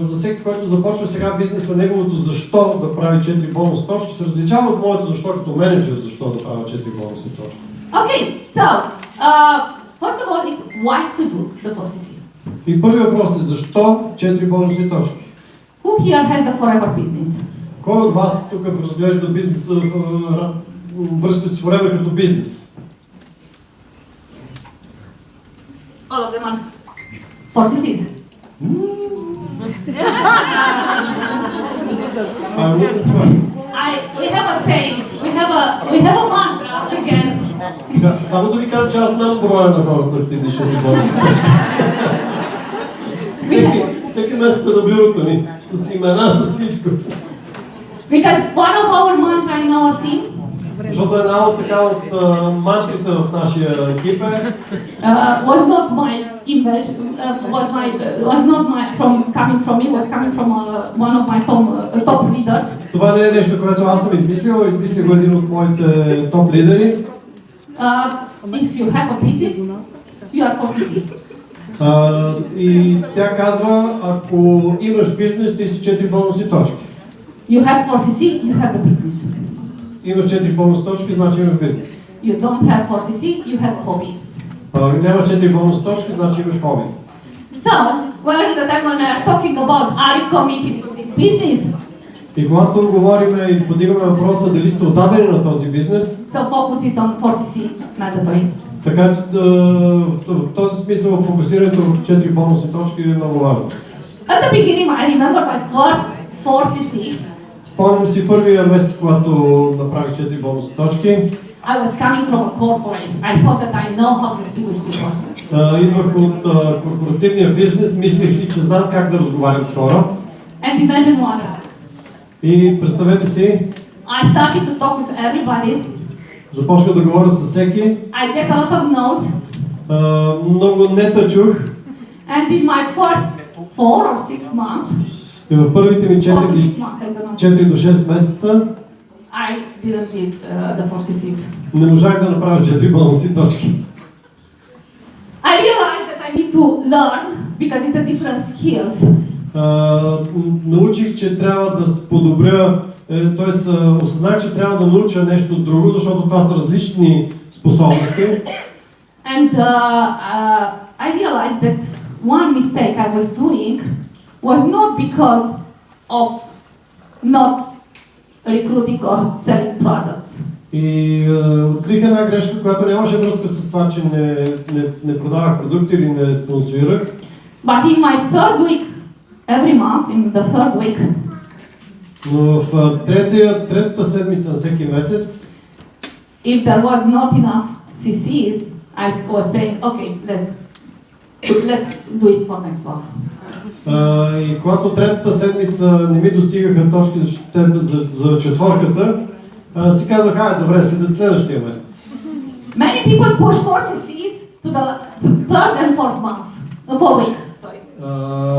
за всеки, който започва сега бизнеса, неговото защо да прави 4 бонусни точки се различава от моето защо като менеджер, защо да правя 4 бонусни точки. Okay, so first of all, it's why to do the 4CC. И първият въпрос е защо 4 бонусни точки? Who here has a forever business? Кой от вас тук разглежда бизнеса, връща с Forever като бизнес? All of them are 4CCs. We have a saying, we have a mantra again. Само да ви кажа, че аз знам броя на хората активни ще бонусни точки. Всеки месец на бюрото ни, с имена, с всичко. Because one of our mantra in our team Защото една от мантрите в нашия екип е was not my invention, was not coming from me, was coming from one of my top leaders. Това не е нещо, което аз съм измислил го един от моите топ лидери. If you have a business, you are 4CC. И тя казва, ако имаш бизнес, ти си 4 бонусни точки. You have 4CC, you have the business. Имаш 4 бонусни точки, значи имаш бизнес. You don't have 4CC, you have hobby. Нямаш 4 бонусни точки, значи имаш хоби. So, where is the time when we are talking about are you committed to this business? И когато говорим и подигаме въпроса дали сте отдадени на този бизнес, So focus is on 4CC mandatory. Така че в този смисъл фокусирането в 4 бонусни точки е много важно. At the beginning, I remember my first 4 CC. Спомням си първия месец, когато направих 4 бонусни точки. I was coming from a corporate. I thought that I know how to speak with people. Идвах от корпоративния бизнес, мислех си, че знам как да разговарям с хора. And imagine what? И представете си, I started to talk with everybody. започнах да говоря с всеки. I get a lot of no's. Много нета чух. And in my first 4 or 6 months, И в първите ми 4 до 6 месеца I didn't did the 4 CCs. не можах да направя 4 бонусни точки. I realized that I need to learn because it's a different skills. Научих, че трябва да се подобря, т.е. осъзнах, че трябва да науча нещо друго, защото това са различни способности. And I realized that one mistake I was doing was not because of not recruiting or selling products. И открих една грешка, която нямаше връзка с това, че не продавах продукти или не спонсорирах. But in my third week, every month, in the third week, Но в третата седмица на всеки месец, if there was not enough CCs, I was saying, okay, let's do it for next month. И когато третата седмица не ми достигаха точки за четвърката, си казах, добре, следващия месец. Many people push 4 CCs to the third and fourth month, 4 week, sorry,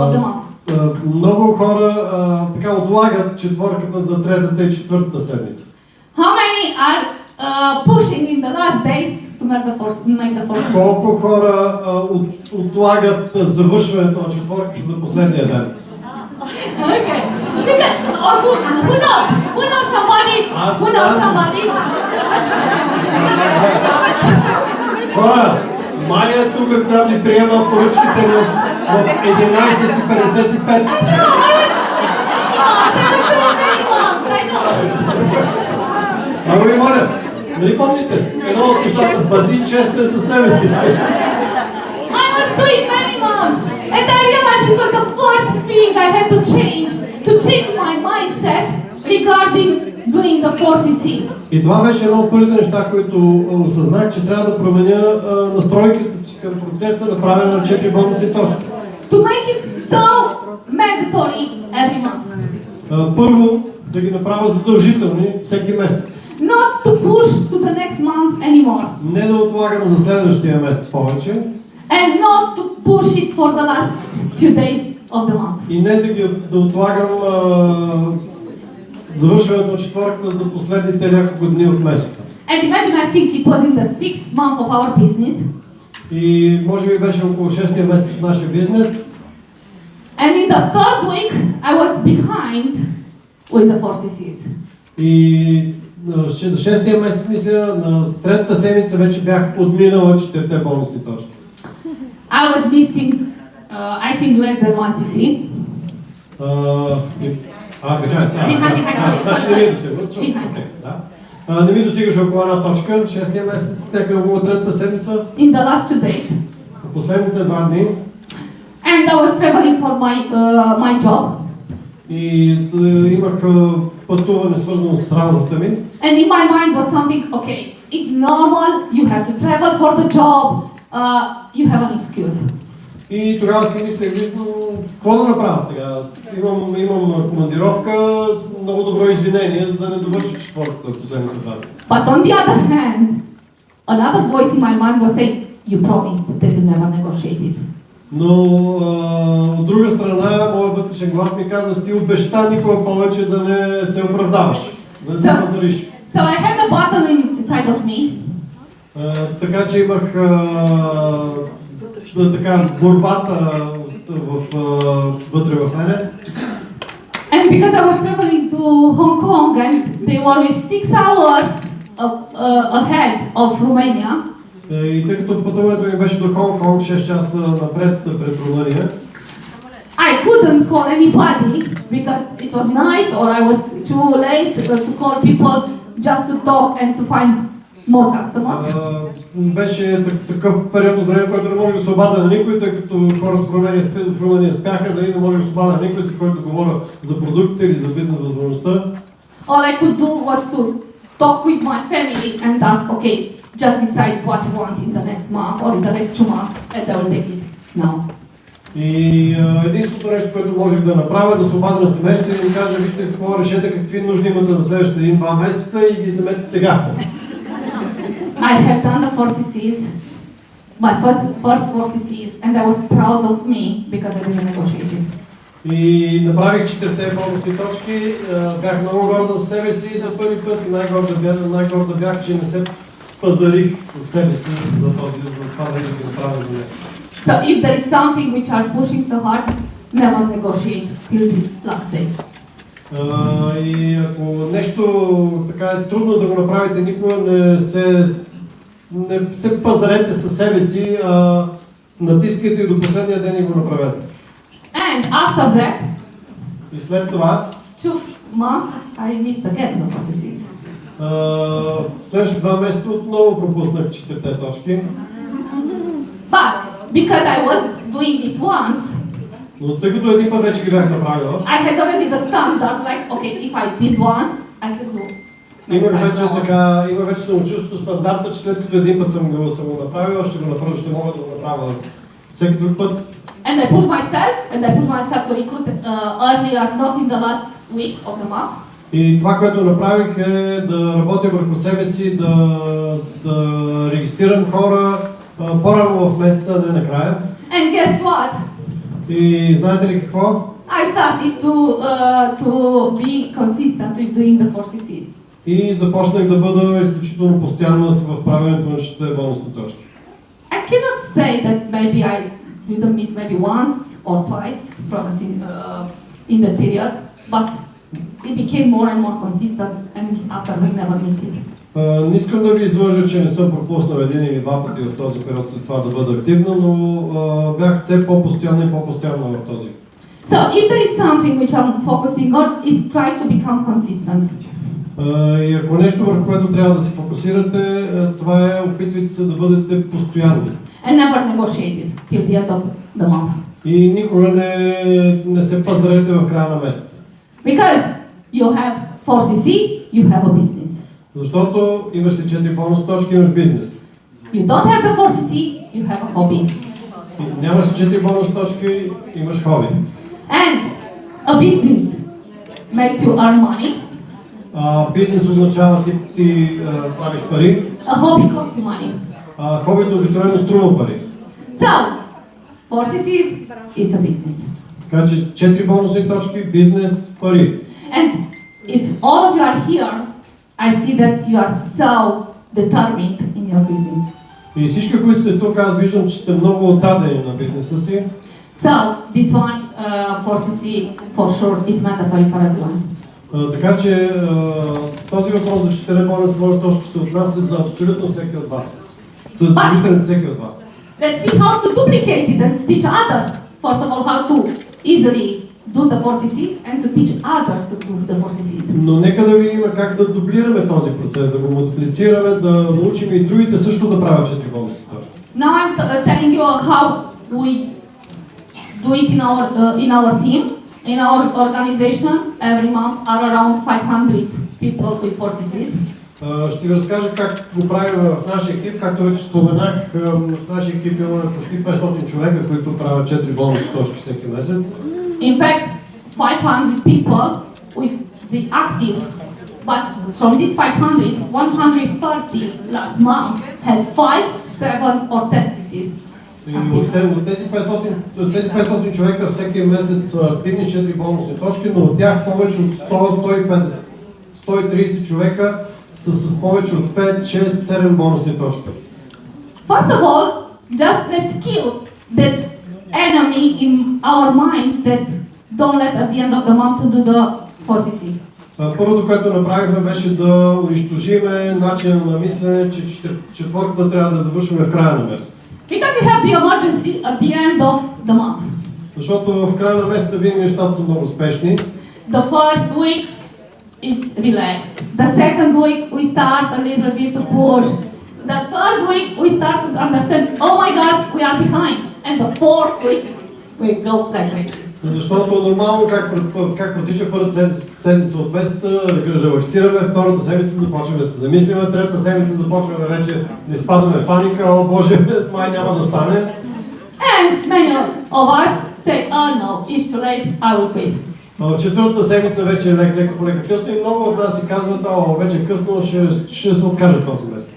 of the month. Много хора така отлагат четвърката за третата и четвъртата седмица. How many are pushing in the last days to make the fourth? Колко хора отлагат завършването на четвърката за последния ден? Okay. Or who knows somebody? Хора, Майя е тук, която ни приема поръчките в 11:55. Ама ви моля, нали помните? Едно от нещата, бъди честен със себе си. I was doing many months, and I realized it was the first thing I had to change my mindset regarding doing the 4CC. И това беше едно от първите неща, които осъзнах, че трябва да променя настройката си към процеса на правене на 4 бонусни точки. To make it so mandatory every month. Първо, да ги направя задължителни всеки месец. Not to push to the next month anymore. Не да отлагам за следващия месец повече. And not to push it for the last few days of the month. И не да отлагам завършването на четвърката за последните няколко дни от месеца. And imagine, I think it was in the 6th month of our business. И може би беше около 6-тия месец от нашия бизнес. And in the third week, I was behind with the 4CCs. И за 6-тия месец, мисля, на третата седмица вече бях отминала 4-те бонусни точки. I was missing, I think, less than 1 CC. Не ми достигаше около една точка, 6-тия месец, стекна около третата седмица. In the last 2 days. Последните 2 дни. And I was traveling for my job. И имах пътуване свързано с работата ми. And in my mind was something, okay, it's normal, you have to travel for the job, you have an excuse. И тогава си мислех, какво да направя сега? Имам командировка, много добро извинение, за да не довърша четвъртата последната дата. But on the other hand, another voice in my mind was saying, you promised that you never negotiated. Но от друга страна, моят вътрешен глас ми каза, ти обеща никога повече да не се оправдаваш, да не се пазариш. So I had a battle inside of me. Така че имах така борбата вътре в мене. And because I was traveling to Hong Kong and they were with 6 hours ahead of Romania. И тъй като пътуването ми беше до Хонг Конг 6 часа напред пред Румъния, I couldn't call anybody because it was night or I was too late to call people just to talk and to find more customers. Беше такъв период от време, който не може да се обадя на никой, тъй като хората в Румъния спяха, дали не може да се обадя на никой, за който говоря за продуктите или за бизнес възможността. All I could do was to talk with my family and ask, okay, just decide what you want in the next month or in the next 2 months, and I will take it now. И единственото нещо, което можех да направя, да се обадя на семейството и да им кажа, вижте какво решете, какви нужди имате на следващите 1-2 месеца и ги вземете сега. I have done the 4 CCs, my first 4 CCs, and I was proud of me because I didn't negotiate it. И направих 4-те бонусни точки, бях много горда за себе си за първи път и най-горда бях, че не се пазарих със себе си за това да ги направя за него. So if there is something which are pushing so hard, never negotiate till the last day. И ако нещо така е трудно да го направите, никога не се пазарете със себе си, натискайте до последния ден и го направете. And after that, И след това, 2 months, I missed again the processes. следващите 2 месеца отново пропуснах 4-те точки. But because I was doing it once, Но тъй като един път вече ги бях направила, I had already the standard, like, okay, if I did once, I can do. Има вече самочувството стандарта, че след като един път съм го направил, ще мога да го направя всеки друг път. And I push myself to recruit earlier, not in the last week of the month. И това, което направих е да работя върху себе си, да регистрирам хора по-рано в месеца, не накрая. And guess what? И знаете ли какво? I started to be consistent with doing the 4 CCs. И започнах да бъда изключително постоянна в правенето на 4 бонусни точки. I cannot say that maybe I didn't miss maybe once or twice in the period, but it became more and more consistent, and after we never missed it. Не искам да ви излъжа, че не съм пропуснал 1 или 2 пъти в този период след това да бъда активна, но бях все по-постоянно и по-постоянно в този. So if there is something which I'm focusing on, is try to become consistent. И ако нещо, върху което трябва да се фокусирате, това е опитвайте се да бъдете постоянни. And never negotiate it till the end of the month. И никога не се пазарете в края на месеца. Because you have 4 CC, you have a business. Защото имаш ли 4 бонус точки, имаш бизнес. You don't have the 4 CC, you have a hobby. Нямаш ли 4 бонус точки, имаш хоби. And a business makes you earn money. Бизнес означава ти правиш пари. A hobby costs you money. Хобито обикновено струва пари. So, 4 CCs, it's a business. Така че 4 бонусни точки, бизнес, пари. And if all of you are here, I see that you are so determined in your business. И всички, които сте тук, аз виждам, че сте много отдадени на бизнеса си. So, this one, 4CC, for sure, is mandatory for everyone. Така че този въпрос за 4 бонусни точки се отнася за абсолютно всеки от вас. Задължителен за всеки от вас. Let's see how to duplicate it and teach others. First of all, how to easily do the 4 CCs and to teach others to do the 4 CCs. Но нека да видим как да дублираме този процес, да го мултиплицираме, да научим и другите също да правят 4 бонусни точки. Now I'm telling you how we do it in our team, in our organization. Every month are around 500 people with 4 CCs. Ще ви разкажа как го правим в нашия екип. Както вече споменах, в нашия екип имаме почти 500 човека, които правят 4 бонусни точки всеки месец. In fact, 500 people with the active, but from these 500, 130 last month had 5, 7 or 10 CCs. От тези 500 човека всеки месец са активни 4 бонусни точки, но от тях повече от 100, 130 човека са с повече от 5, 6, 7 бонусни точки. First of all, just let's kill that enemy in our mind that don't let at the end of the month to do the 4CC. Първото, което направихме, беше да унищожиме начина на мислене, че четвърката трябва да завършваме в края на месец. Because you have the emergency at the end of the month. Защото в края на месеца винаги нещата са много спешни. The first week, it's relaxed. The second week, we start a little bit to push. The third week, we start to understand, oh my God, we are behind. And the fourth week, we go like this. Защото нормално как протича първата седмица от месеца, релаксираме, втората седмица започваме да се замислиме, третата седмица започваме вече да изпадаме в паника, о Боже, май няма да стане. And many of us say, oh no, it's too late, I will quit. Четвъртата седмица вече е лека по лека късно и много от нас си казват, вече е късно, ще се откажат този месец.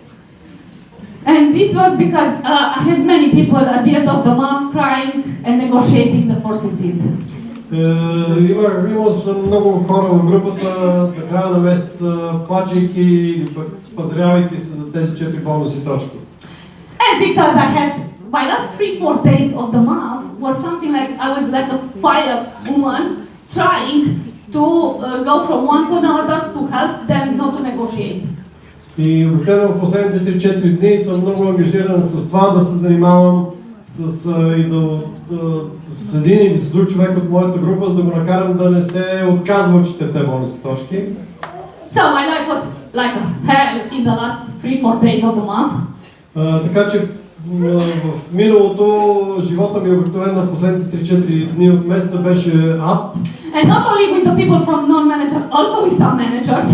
And this was because I had many people at the end of the month crying and negotiating the 4 CCs. Имал съм много хора в групата на края на месеца, плачейки или спазрявайки се за тези 4 бонуси точки. And because I had my last 3-4 days of the month was something like I was like a fire woman trying to go from one to another to help them not to negotiate. И обикновено в последните 3-4 дни съм много ангажиран с това да се занимавам и да с един или с друг човек от моята група, за да го накарам да не се отказва от 4 бонусни точки. So my life was like hell in the last 3-4 days of the month. Така че в миналото живота ми обикновено на последните 3-4 дни от месеца беше ад. And not only with the people from non-manager, also with some managers.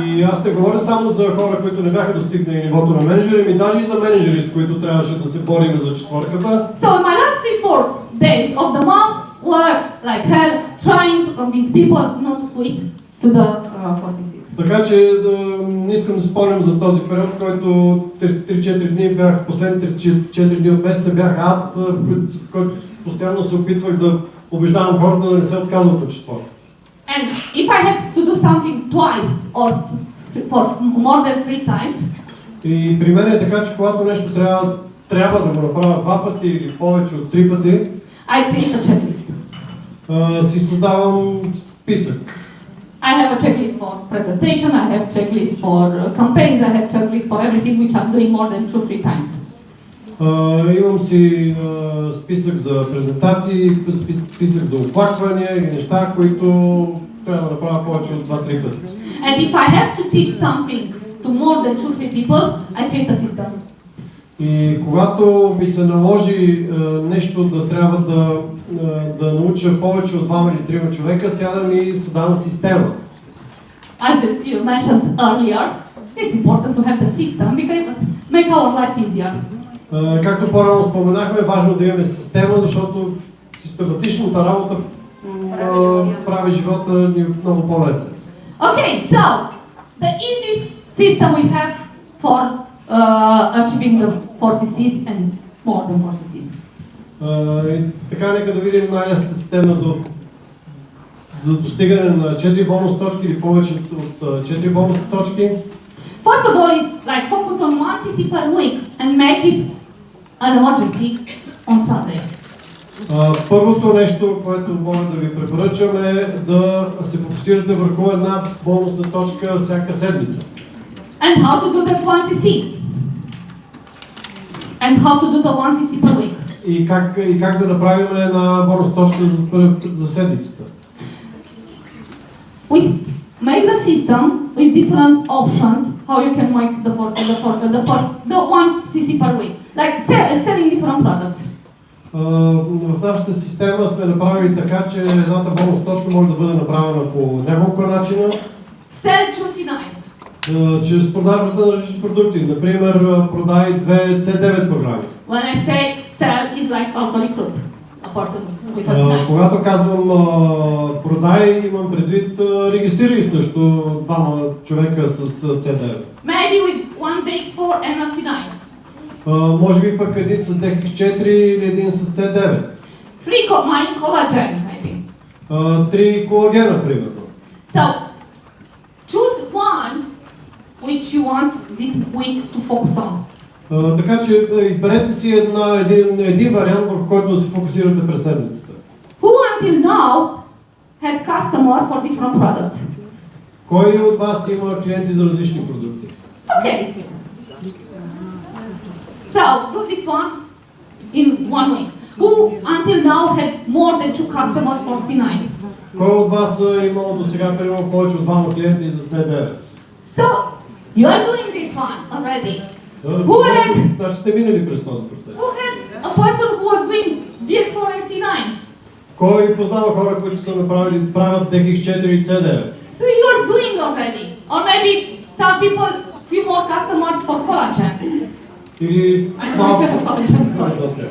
И аз не говоря само за хора, които не бяха достигнали нивото на менеджери, ами даже и за менеджери, с които трябваше да се борим за четвърката. So my last 3-4 days of the month were like hell, trying to convince people not to quit to the 4CCs. Така че не искам да спомням за този период, в който 3-4 дни бях, последните 4 дни от месеца бях ад, в който постоянно се опитвах да убеждавам хората да не се отказват от четвърка. And if I have to do something twice or for more than 3 times, и при мен е така, че когато нещо трябва да го направя 2 пъти или повече от 3 пъти, I create a checklist. Си създавам списък. I have a checklist for presentation, I have checklist for campaigns, I have checklist for everything which I'm doing more than 2-3 times. Имам си списък за презентации, списък за оплаквания и неща, които трябва да направя повече от 2-3 пъти. And if I have to teach something to more than 2-3 people, I create a system. И когато ми се наложи нещо да трябва да науча повече от 2 или 3 човека, сядам и създавам система. As you mentioned earlier, it's important to have the system because it makes our life easier. Както по-рано споменахме, важно да имаме система, защото систематичната работа прави живота ни много по-лесен. Okay, so the easiest system we have for achieving the 4CCs and more than 4CCs. Така, нека да видим най-лесната система за достигане на 4 бонус точки или повече от 4 бонус точки. First of all, is like focus on 1 CC per week and make it an emergency on Sunday. Първото нещо, което мога да ви препоръчам е да се фокусирате върху една бонусна точка всяка седмица. And how to do that 1 CC? And how to do the 1 CC per week? И как да направим една бонус точка за седмицата. We make the system with different options how you can make the 1 CC per week, like selling different products. В нашата система сме направили така, че едната бонус точка може да бъде направена по няколко начина. Sell juicy knives. Чрез продажбата на различни продукти. Например, продай 2 C9 програми. When I say sell, is like also recruit a person with a C9. Когато казвам продай, имам предвид регистрирай също 2 човека с C9. Maybe with 1 DX4 and a C9. Може би пък един с DX4 или един с C9. 3 marine collagen, maybe. 3 колагена, примерно. So, choose one which you want this week to focus on. Така че изберете си един вариант, върху който да се фокусирате през седмицата. Who until now had customer for different products? Кой от вас има клиенти за различни продукти? Okay. So, do this one in 1 week. Who until now had more than 2 customers for C9? Кой от вас е имал до сега примерно повече от 2 клиенти за C9? So, you are doing this one already. Who had, Значи сте минали през този процес. who had a person who was doing DX4 and C9? Кой познава хора, които са правят DX4 и C9? So you are doing already. Or maybe some people, few more customers for collagen. Или I малко... don't know if you have collagen. Добре.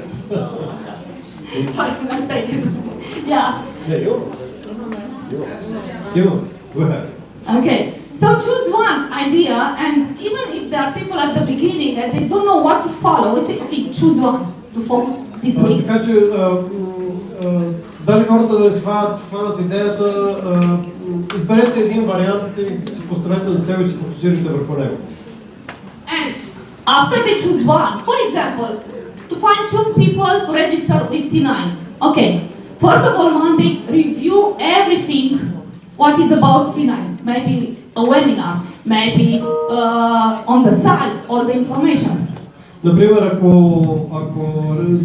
Sorry, I'm taking it. Yeah. Не, имам. Go ahead. Okay. So choose one idea, and even if there are people at the beginning and they don't know what to follow, we say, okay, choose one to focus this week. Така че, даже хората да схванат идеята, изберете един вариант и си поставете за цел и се фокусирайте върху него. And after they choose one, for example, to find 2 people to register with C9. Okay, first of all, Monday, review everything what is about C9. Maybe a webinar, maybe on the site, all the information. Например, ако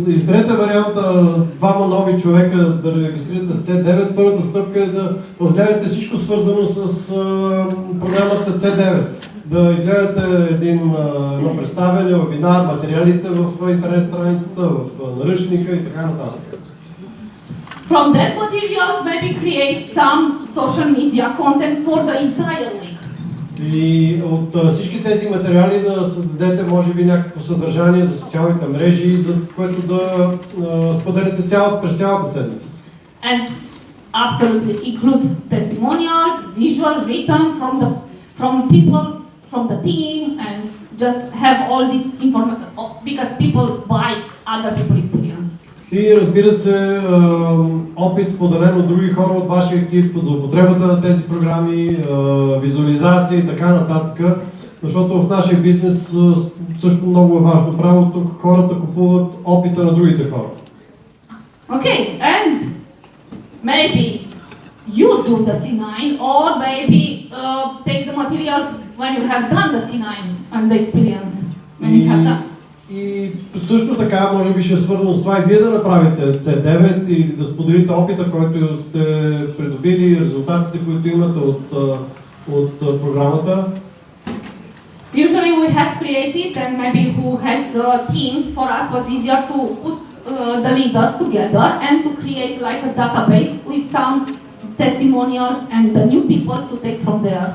изберете варианта 2 нови човека да регистрирате с C9, първата стъпка е да разгледате всичко свързано с програмата C9. Да изгледате едно представяне, вебинар, материалите в интернет страницата, в наръчника и така нататък. From that materials, maybe create some social media content for the entire week. И от всички тези материали да създадете, може би, някакво съдържание за социалните мрежи, за което да споделяте през цялата седмица. And absolutely include testimonials, visual, written from people from the team, and just have all this information because people buy other people's experience. И разбира се, опит споделен от други хора от вашия екип за употребата на тези програми, визуализация и така нататък, защото в нашия бизнес също много е важно правилото, хората купуват опита на другите хора. Okay, and maybe you do the C9, or maybe take the materials when you have done the C9 and the experience when you have done. И също така, може би ще е свързано с това и вие да направите C9 или да споделите опита, който сте придобили, резултатите, които имате от програмата. Usually we have created, and maybe who has teams, for us was easier to put the leaders together and to create like a database with some testimonials and the new people to take from there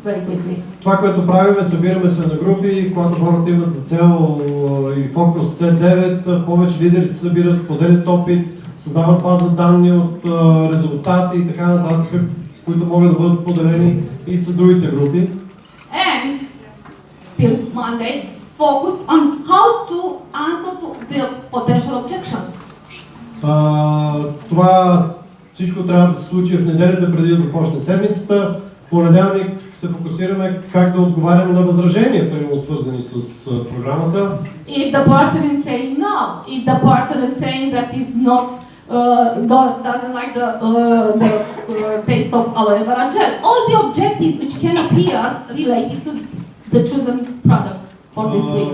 very quickly. Това, което правим, събираме се на групи, когато хората имат за цел и фокус C9, повече лидери се събират, споделят опит, създават база данни от резултати и така нататък, които могат да бъдат споделени и с другите групи. And still Monday, focus on how to answer to the potential objections. Това всичко трябва да се случи в неделята преди да започне седмицата. Понеделник се фокусираме как да отговаряме на възражения, примерно свързани с програмата. If the person is saying no, if the person is saying that is not doesn't like the taste of aloe vera gel, all the objectives which can appear related to the chosen products for this week.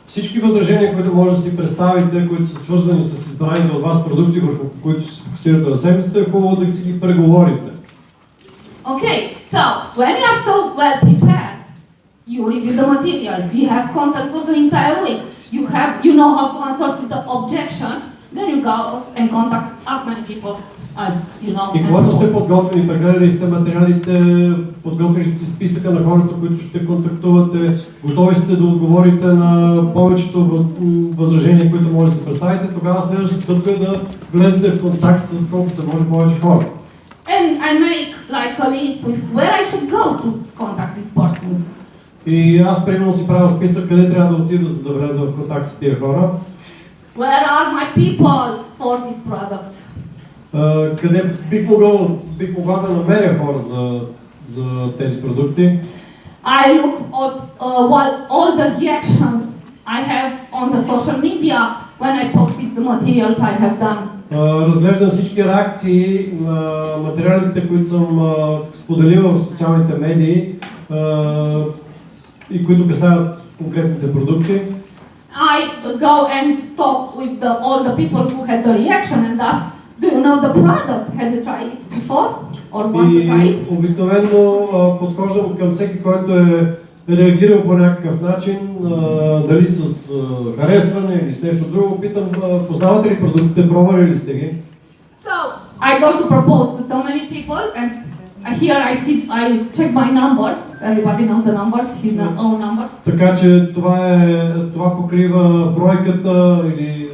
Всички възражения, които може да си представите, които са свързани с избраните от вас продукти, върху които се фокусирате на седмицата, е хубаво да си ги преговорите. Okay, so when you are so well prepared, you review the materials, you have content for the entire week, you know how to answer to the objection, then you go and contact as many people as you know. И когато сте подготвени, прегледали сте материалите, подготвили сте си списъка на хората, които ще контактувате, готови сте да отговорите на повечето възражения, които може да се представите, тогава следващата стъпка е да влезете в контакт с колкото се може повече хора. And I make like a list with where I should go to contact these persons. И аз примерно си правя списък къде трябва да отида, за да влеза в контакт с тия хора. Where are my people for these products? Къде бих могла да намеря хора за тези продукти. I look at all the reactions I have on the social media when I posted the materials I have done. Разглеждам всички реакции на материалите, които съм споделил в социалните медии и които касаят конкретните продукти. I go and talk with all the people who had the reaction and ask, do you know the product? Have you tried it before? Or want to try И it? обикновено подхождам към всеки, който е реагирал по някакъв начин, дали с харесване или с нещо друго. Питам, познавате ли продуктите, пробвали ли сте ги? So I go to propose to so many people, and here I check my numbers. Everybody knows the numbers, his own numbers. Така че това покрива бройката или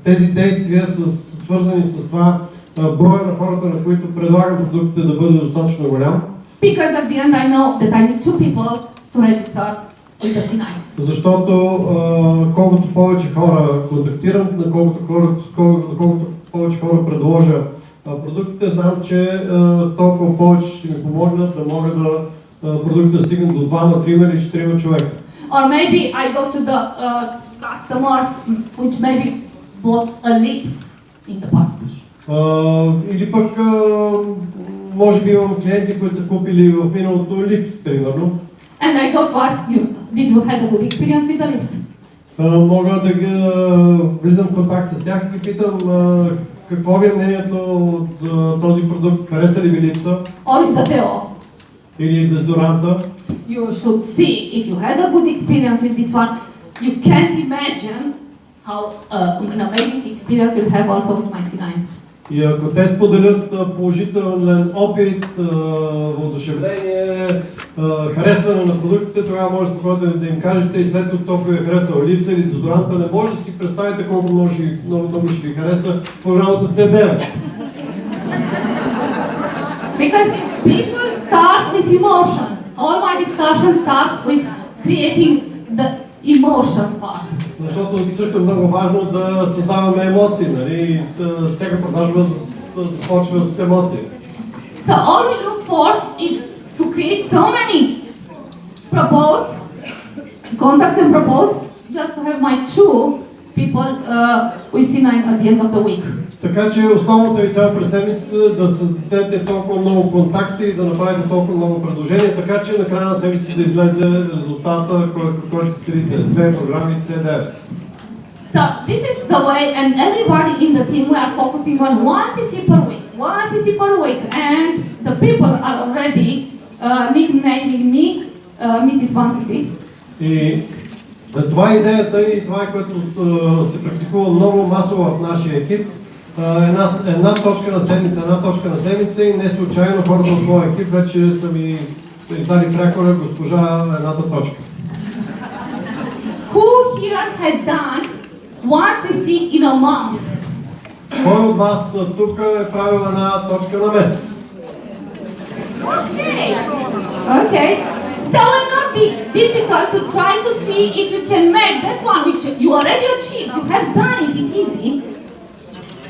тези действия свързани с това броя на хората, на които предлагам продуктите да бъде достатъчно голям. Because at the end I know that I need 2 people to register with the C9. Защото колкото повече хора контактирам, колкото повече хора предложа продуктите, знам, че толкова повече ще ми помогнат да могат продуктите да стигнат до 2, 3 или 4 човека. Or maybe I go to the customers which maybe bought a lips in the past. Или пък може би имам клиенти, които са купили в миналото липс, примерно. And I go to ask you, did you have a good experience with the lips? Мога да влизам в контакт с тях и ги питам какво ви е мнението за този продукт, хареса ли ви липса? Or with the deo? Или дезодоранта? You should see if you had a good experience with this one. You can't imagine how an amazing experience you'll have also with my C9. И ако те споделят положителен опит, въодушевление, харесване на продуктите, тогава може спокойно да им кажете и след като толкова ви е харесал липса или дезодоранта, не може да си представите колко много ще ви хареса програмата C9. Because people start with emotions. All my discussion starts with creating the emotion part. Защото също е много важно да създаваме емоции, нали? Всяка продажба започва с емоции. So all we look for is to create so many contacts and propose, just to have my 2 people with C9 at the end of the week. Така че основната ви цел през седмицата е да създадете толкова много контакти и да направите толкова много предложения, така че на края на седмицата да излезе резултата, който се седите. 2 програми C9. So this is the way, and everybody in the team, we are focusing on 1 CC per week, 1 CC per week, and the people are already nicknaming me Mrs. 1CC. И това е идеята и това е което се практикува много масово в нашия екип. Една точка на седмица и не случайно хората от моя екип вече са ми издали прякора госпожа едната точка. Who here has done 1 CC in a month? Кой от вас тук е правил една точка на месец? Okay. So it will not be difficult to try to see if you can make that one which you already achieved. You have done it, it's easy.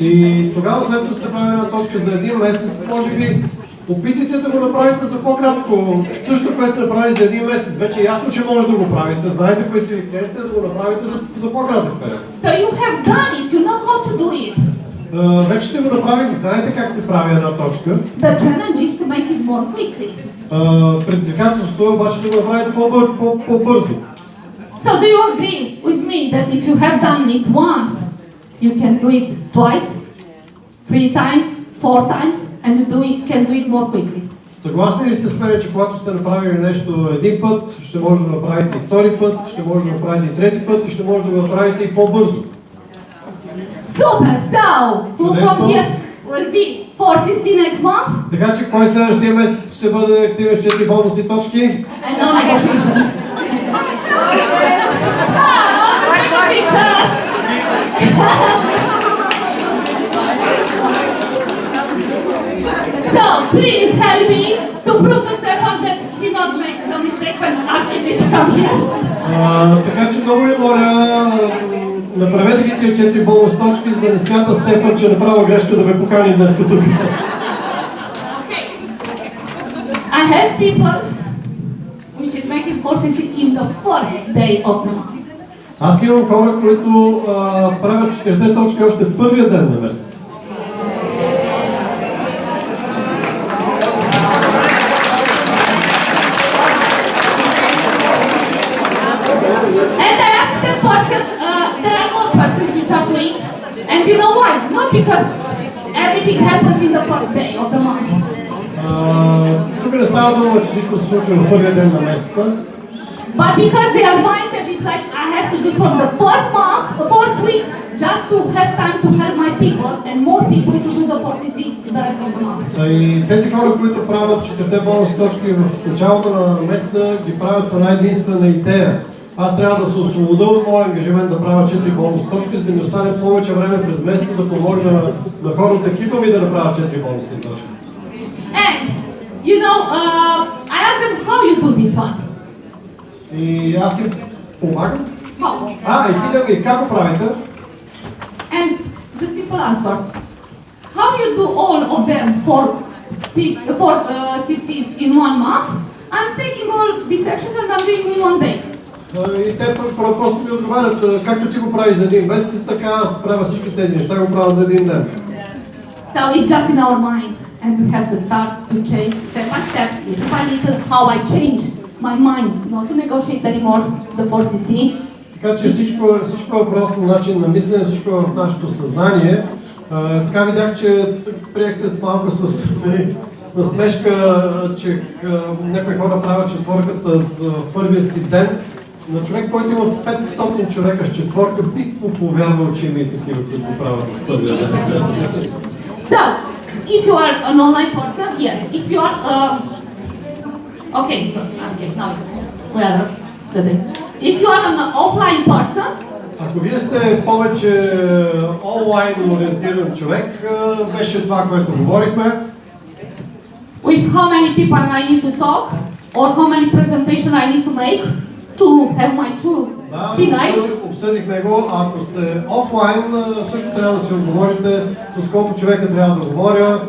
И тогава след като сте правили една точка за един месец, може би опитайте да го направите за по-кратко. Също, което сте направили за един месец, вече е ясно, че може да го правите. Знаете кои са ви клиентите, да го направите за по-кратък период. So you have done it, you know how to do it. Вече сте го направили, знаете как се прави една точка. The challenge is to make it more quickly. Предизвикателството е обаче да го направите по-бързо. So do you agree with me that if you have done it once, you can do it twice, 3 times, 4 times, and you can do it more quickly? Съгласни ли сте с мен, че когато сте направили нещо един път, ще може да направите и втори път, ще може да направите и трети път и ще може да го направите и по-бързо? Super! So, who from here will be 4CC next month? Така че кой следващия месец ще бъде активен с 4 бонусни точки? And no negotiations. So, please help me to prove to Stefan that he not make a mistake when asking me to come here. Така че много ви моля, направете ги тия 4 бонус точки, за да не смята Стефан, че е направил грешка да ме покани днес тук. Okay. I have people which is making 4CC in the first day of the month. Аз имам хора, които правят 4 точки още първия ден на месец. And I asked that person, става дума, че всичко се случва в първия ден на месеца. But because their mindset is like, I have to do from the first month, the first week, just to have time to help my people and more people to do the 4CC the rest of the month. И тези хора, които правят 4 бонус точки в началото на месеца, ги правят с една единствена идея. Аз трябва да се освобода от моя ангажимент да правя 4 бонус точки, за да ми остане повече време през месеца да помогна на хора от екипа ми да направят 4 бонусни точки. And, you know, I asked them how you do this one. И аз им помагам. How? И питам ги как го правите? And the simple answer, how you do all of them for CCs in 1 month? I'm taking all these sections and I'm doing in 1 day. И те просто ми отговарят, както ти го правиш за един месец, така аз правя всички тези неща, го правя за един ден. So it's just in our mind and we have to start to change step by step, little by little, how I change my mind, not to negotiate anymore the 4CC. Така че всичко е просто начин на мислене, всичко е в нашето съзнание. Така видях, че приехте с малко с насмешка, че някои хора правят четворката с първия си ден. На човек, който има 500 човека с четворка, бих му повярвал, че има и такива, които го правят в първия ден. So, if you are an online person, yes. If you are, okay, now it's the thing. If you are an offline person, ако вие сте повече онлайн ориентиран човек, беше това, което говорихме. With how many people I need to talk, or how many presentation I need to make to have my true C9. Обсъдихме го, ако сте офлайн, също трябва да си отговорите с колко човека трябва да говоря,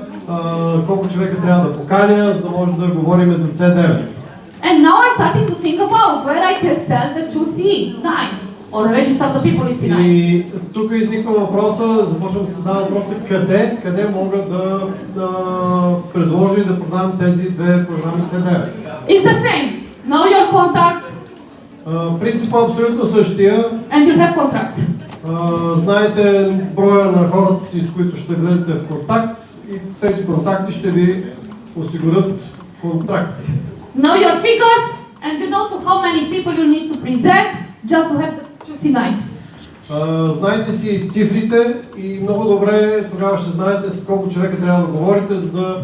колко човека трябва да поканя, за да може да говорим за C9. And now I'm starting to think about where I can sell the true C9 or register the people in C9. И тук изниква въпроса, започвам да се задавам въпроса, къде мога да предложа и да продам тези две програми C9. It's the same. Know your contacts. Принципът е абсолютно същия. And you have contracts. Знаете броя на хората си, с които ще влезете в контакт и тези контакти ще ви осигурят контракти. Know your figures and you know to how many people you need to present just to have the C9. Знаете си цифрите и много добре тогава ще знаете с колко човека трябва да говорите, за да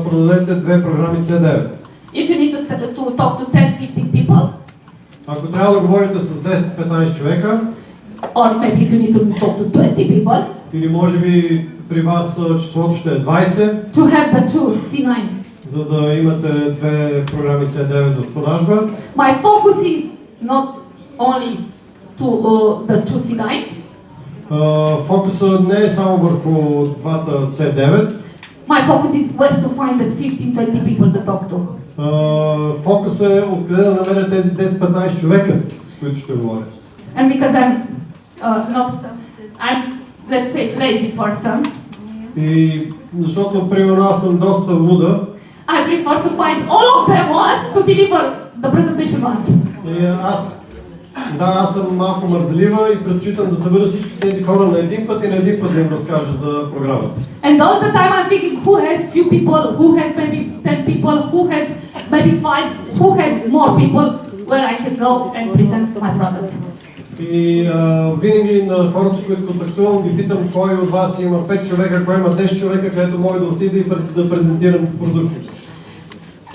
продадете две програми C9. If you need to talk to 10-15 people, ако трябва да говорите с 10-15 човека, or maybe if you need to talk to 20 people, или може би при вас числото ще е 20, to have the true C9. за да имате две програми C9 за продажба. My focus is not only to the true C9s. Фокусът не е само върху двата C9. My focus is where to find that 15-20 people to talk to. Фокусът е откъде да намеря тези 10-15 човека, с които ще говоря. And because I'm let's say lazy person. И защото примерно аз съм доста луда. I prefer to find all of them once to deliver the presentation once. И аз съм малко мързелива и предпочитам да събера всички тези хора на един път и на един път да им разкажа за програмата. And all the time I'm thinking who has few people, who has maybe 10 people, who has maybe 5, who has more people where I can go and present my products. И винаги на хората, с които контактувам, ги питам кой от вас има 5 човека, кой има 10 човека, където мога да отида и да презентирам продуктите.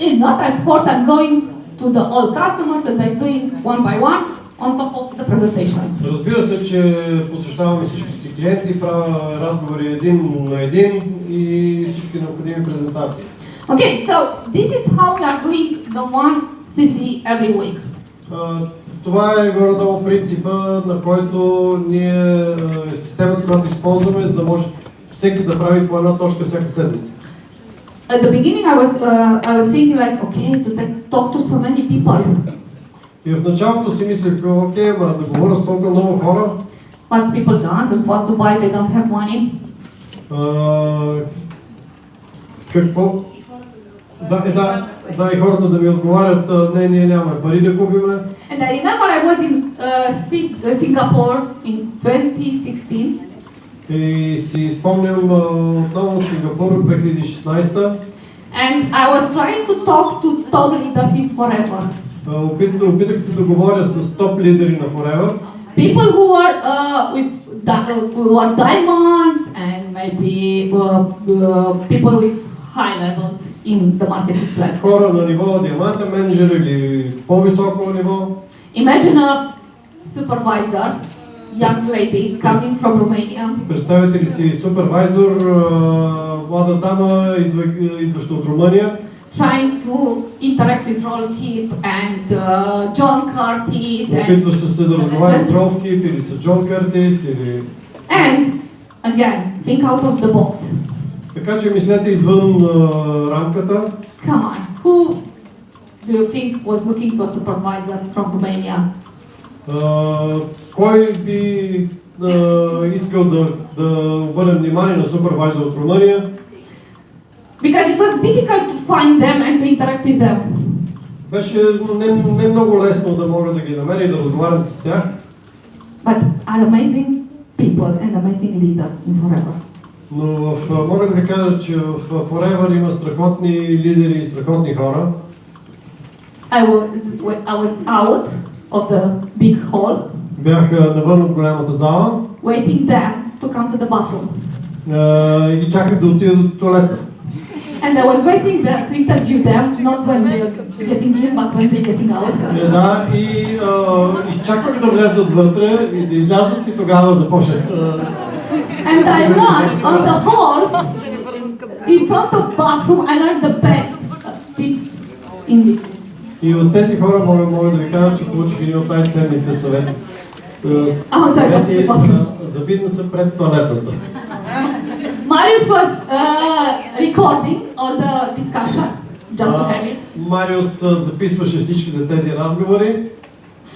If not, of course I'm going to the all customers and I'm doing one by one on top of the presentations. Разбира се, че посещавам и всички си клиенти, правя разговори един на един и всички необходими презентации. Okay, so this is how we are doing the 1CC every week. Това е горе-долу принципа, на който ние системата, която използваме, за да може всеки да прави по една точка всяка седмица. At the beginning I was thinking like, okay, to talk to so many people. И в началото си мислех, окей, да говоря с толкова много хора. But people doesn't want to buy, they don't have money. Какво? Да, и хората да ми отговарят, не, ние нямаме пари да купиме. And I remember I was in Singapore in 2016. И си спомням отново от Сингапур 2016. And I was trying to talk to top leaders in Forever. Опитах се да говоря с топ лидери на Forever. People who are diamonds and maybe people with high levels in the marketplace. Хора на ниво диамантен менеджер или по-високо ниво. Imagine a supervisor, young lady coming from Romania. Представете ли си супервайзор, млада дама, идваща от Румъния, Trying to interact with Roll Keep and John Curtis опитваща се да разговаря с Ролф Кип или с Джон Къртис или... and again, think out of the box. Така че мислете извън рамката. Come on, who do you think was looking to a supervisor from Romania? Кой би искал да обърне внимание на супервайзор от Румъния? Because it was difficult to find them and to interact with them. Беше не много лесно да мога да ги намеря и да разговарям с тях. But are amazing people and amazing leaders in Forever. Но мога да ви кажа, че в Forever има страхотни лидери и страхотни хора. I was out of the big hall, Бях навън от голямата зала waiting them to come to the bathroom. и ги чаках да отида до туалета. And I was waiting there to interview them, not when they're getting in, but when they're getting out. Да, и изчаквах да влязат вътре и да излязат и тогава започнах. And I learned on the halls, in front of bathroom, I learned the best tips in business. И от тези хора мога да ви кажа, че получих един от най-ценните съвети. Съвети за бизнеса пред туалетата. Marius was recording all the discussion, just to have it. Мариус записваше всичките тези разговори.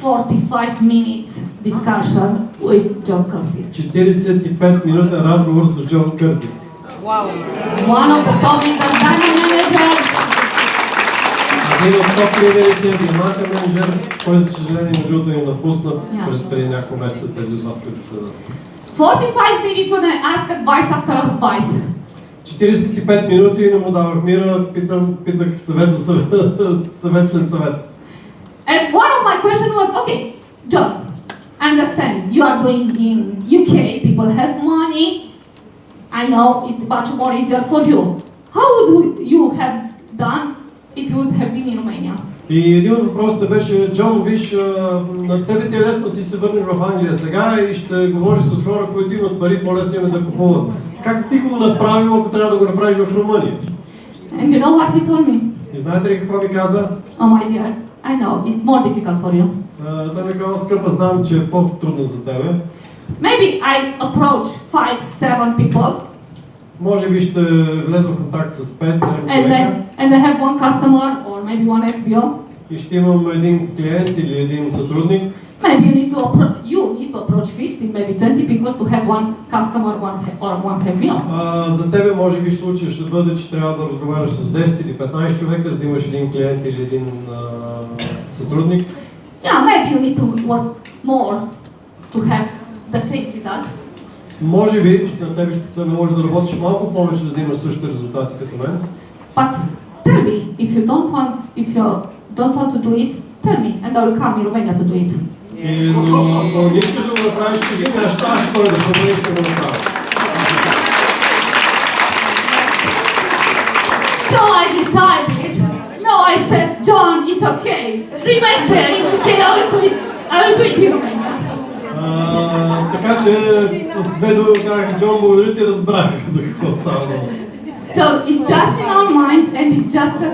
45 minutes discussion with John Curtis. 45 минутен разговор с Джон Къртис. Wow. One of the top leaders, diamond managers. Един от топ лидерите, диамантен менеджер, който за съжаление между другото им напусна преди няколко месеца тези от вас, които следват. 45 minutes when I ask advice after advice. 45 минути не му давах мира, питах съвет за съвет след съвет. And one of my questions was, okay, John, I understand you are doing in UK, people have money. I know it's much more easier for you. How would you have done if you would have been in Romania? И един от въпросите беше, Джон, виж, на тебе ти е лесно, ти се върнеш в Англия сега и ще говориш с хора, които имат пари, по-лесно имат да купуват. Как би го направил, ако трябва да го направиш в Румъния? And you know what he told me? И знаете ли какво ми каза? Oh my dear, I know, it's more difficult for you. Той ми каза, скъпа, знам, че е по-трудно за тебе. Maybe I approach 5-7 people. Може би ще влезе в контакт с 5-7 човека. And I have one customer or maybe one FBO. И ще имам един клиент или един сътрудник. Maybe you need to approach 15, maybe 20 people to have one customer or one FBO. За тебе може би случай ще бъде, че трябва да разговаряш с 10 или 15 човека, за да имаш един клиент или един сътрудник. Yeah, maybe you need to work more to have the same results. Може би на тебе ще се наложи да работиш малко повече, за да имаш същите резултати като мен. But tell me, if you don't want to do it, tell me, and I will come in Romania to do it. Но ако не искаш да го направиш, кажи ми, аз ще да промениш да го направя. So I decided, no, I said, John, it's okay. Remain there, it's okay, I will do it in Romania. Така че с две думи казах, Джон, благодаря ти, разбрах за какво става дума. So it's just in our mind and it's just a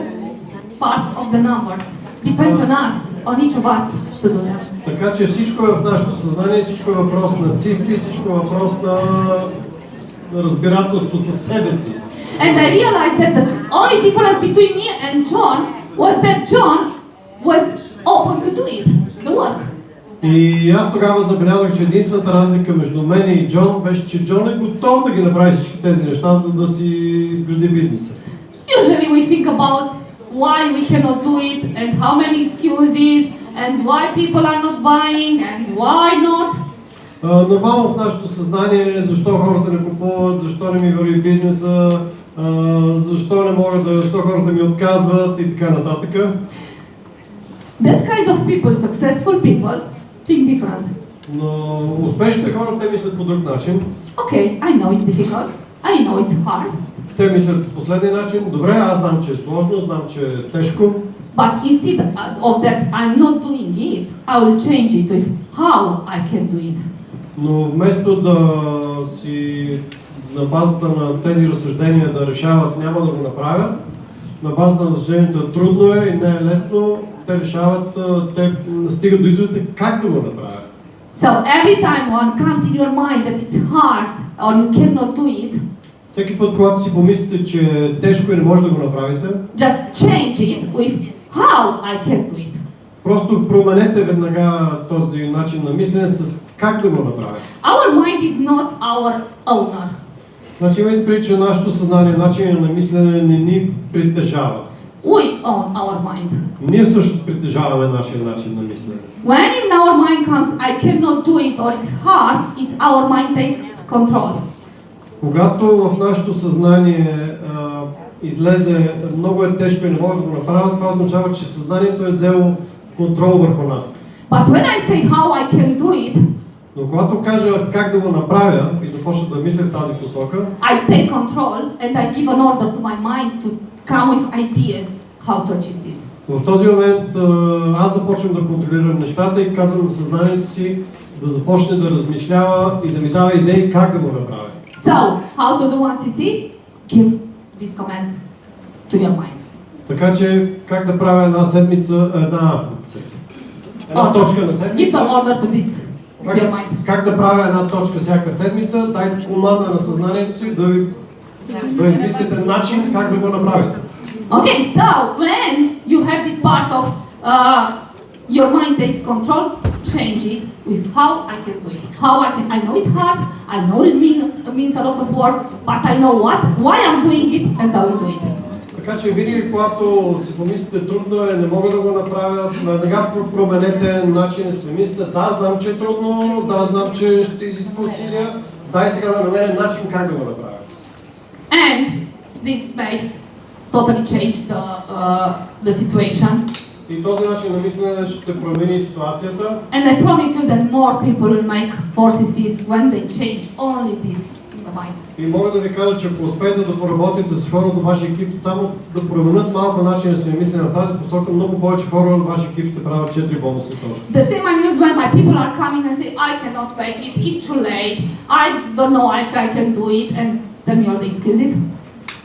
part of the numbers. Depends on us, on each of us to do that. Така че всичко е в нашето съзнание, всичко е въпрос на цифри, всичко е въпрос на разбирателство със себе си. And I realized that the only difference between me and John was that John was open to do it, the work. И аз тогава забелязах, че единствената разлика между мен и Джон беше, че Джон е готов да ги направи всички тези неща, за да си изгради бизнеса. Usually we think about why we cannot do it and how many excuses and why people are not buying and why not. Нормално в нашето съзнание е защо хората не купуват, защо не ми върви бизнеса, защо не мога да, защо хората ми отказват и така нататък. That kind of people, successful people, think different. Но успешните хора, те мислят по друг начин. Okay, I know it's difficult. I know it's hard. Те мислят по последния начин. Добре, аз знам, че е сложно, знам, че е тежко. But instead of that, I'm not doing it. I will change it with how I can do it. Но вместо да си на базата на тези разсъждения да решават няма да го направят, на базата на разсъждението е трудно и не е лесно, те решават, те стигат до изводите как да го направят. So every time one comes in your mind that it's hard or you cannot do it, всеки път, когато си помислите, че е тежко и не може да го направите, just change it with how I can do it. просто променете веднага този начин на мислене с как да го направите. Our mind is not our owner. Значи имайте предвид, че нашето съзнание, начин на мислене не ни притежава. We own our mind. Ние всъщност притежаваме нашия начин на мислене. When in our mind comes, I cannot do it or it's hard, it's our mind takes control. Когато в нашето съзнание излезе много е тежко и не мога да го направя, това означава, че съзнанието е взело контрол върху нас. But when I say how I can do it, Но когато кажа как да го направя и започна да мисля в тази посока, I take control and I give an order to my mind to come with ideas how to achieve this. в този момент аз започвам да контролирам нещата и казвам на съзнанието си да започне да размишлява и да ми дава идеи как да го направя. So, how to do 1cc? Give this command to your mind. Така че как да правя една седмица, една точка на It's седмица. an order to this with your mind. Как да правя една точка всяка седмица, дайте команда на съзнанието си да измислите начин как да го направите. Okay, so when you have this part of your mind takes control, change it with how I can do it. How I know it's hard, I know it means a lot of work, but I know why I'm doing it and I will do it. Така че винаги, когато си помислите трудно е, не мога да го направя, веднага променете начина си мисля, да, знам, че е трудно, да, знам, че ще изисква усилия, дай сега да намеря начин как да го направя. And this may totally change the situation. И този начин на мислене ще промени ситуацията. And I promise you that more people will make 4cc's when they change only this in the mind. И мога да ви кажа, че ако успеете да поработите с хора от вашия екип, само да променят малко начин да се мисля в тази посока, много повече хора от вашия екип ще правят 4 бонусни точки. The same I use when my people are coming and say, I cannot make it, it's too late, I don't know if I can do it, and tell me all the excuses.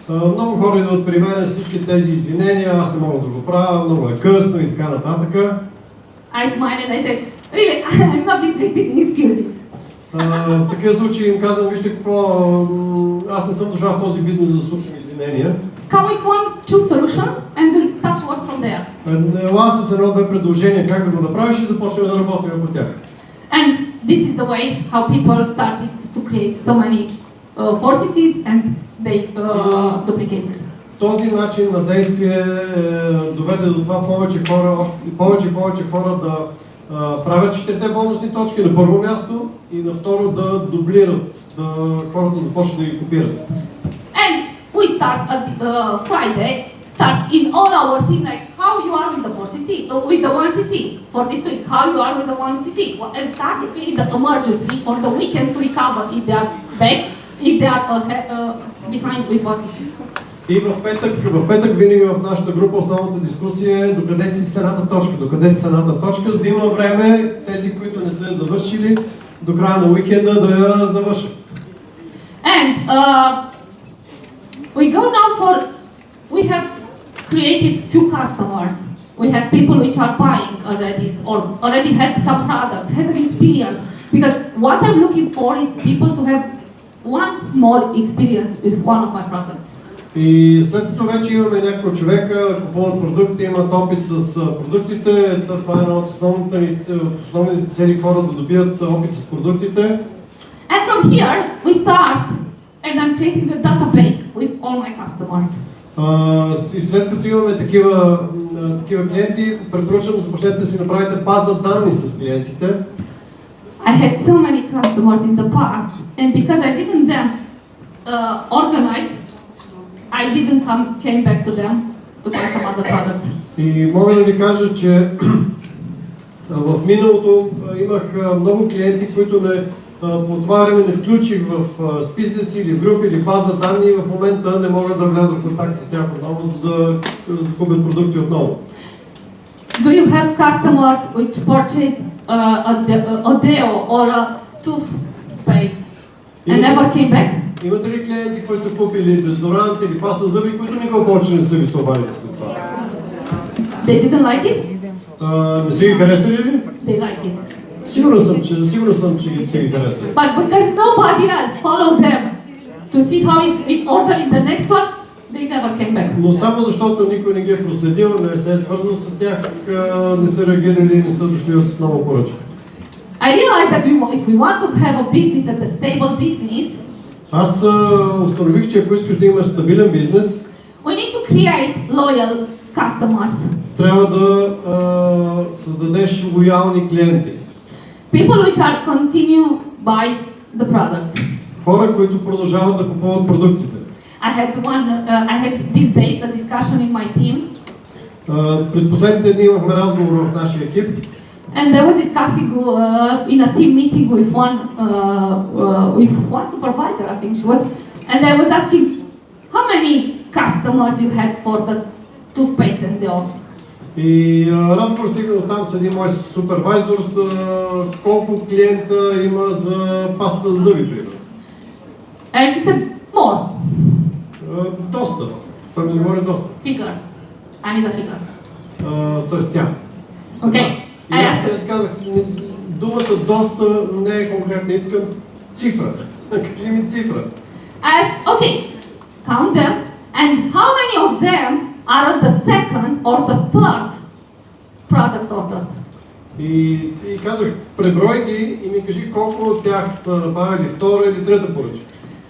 Много хора идват при мен с всички тези извинения, аз не мога да го правя, много е късно и така нататък. I smile and I say, really, I'm not interested in excuses. В такива случаи им казвам, вижте какво, аз не съм дошъл в този бизнес да слушам извинения. Come with 1, 2 solutions and we'll start to work from there. Ела с едно-две предложения как да го направиш и започнем да работим по тях. And this is the way how people started to create so many 4cc's and they duplicate it. Този начин на действие доведе до това повече и повече хора да правят 4 бонусни точки на първо място и на второ да дублират, хората започнат да ги копират. And we start at Friday, start in all our team like how you are with the 4cc, with the 1cc for this week, how you are with the 1cc, and start to create the emergency for the weekend to recover if they are back, if they are behind with 4cc. И в петък винаги в нашата група основната дискусия е докъде си с едната точка, за да има време тези, които не са завършили, до края на уикенда да я завършат. And we go now we have created few customers. We have people which are buying already or already had some products, had an experience. Because what I'm looking for is people to have one small experience with one of my products. И след като вече имаме няколко човека, купуват продукти, имат опит с продуктите, това е една от основните цели хора да добият опит с продуктите. And from here we start and I'm creating a database with all my customers. И след като имаме такива клиенти, препоръчвам да започнете да си направите база данни с клиентите. I had so many customers in the past and because I didn't then organize I didn't came back to them to buy some other products. И мога да ви кажа, че в миналото имах много клиенти, които по това време не включих в списъци или в групи или база данни и в момента не могат да влязат в контакт с тях отново, за да купят продукти отново. Do you have customers which purchased a deo or a toothpaste and never came back? Имате ли клиенти, които са купили дезодорант или паста зъби, които никога повече не са ви се обадили след това? They didn't like it? Не си ги харесали ли? They like it. Сигурен съм, че ги си ги харесали. But because nobody else followed them to see how it's ordered in the next one, they never came back. Но само защото никой не ги е проследил, не се е свързал с тях, не са реагирали и не са дошли с нова поръчка. I realized that if we want to have a business and a stable business, Аз установих, че ако искаш да имаш стабилен бизнес, we need to create loyal customers. трябва да създадеш лоялни клиенти. People which are continue buy the products. Хора, които продължават да купуват продуктите. I had these days a discussion in my team. През последните дни имахме разговор в нашия екип. And I was discussing in a team meeting with one supervisor, I think she was, and I was asking how many customers you had for the toothpaste and deo. И разговор стигна до там с един мой супервайзор, колко клиента има за паста за зъби, примерно. And she said, more. Доста. Той ми говори доста. Figure. I need a figure. Тоест тя. Okay. И аз казах, думата доста не е конкретна, искам цифра. Кажи ми цифра. I asked, okay, count them, and how many of them are on the second or the third product ordered? И казах, преброй ги и ми кажи колко от тях са направили втора или трета поръчка.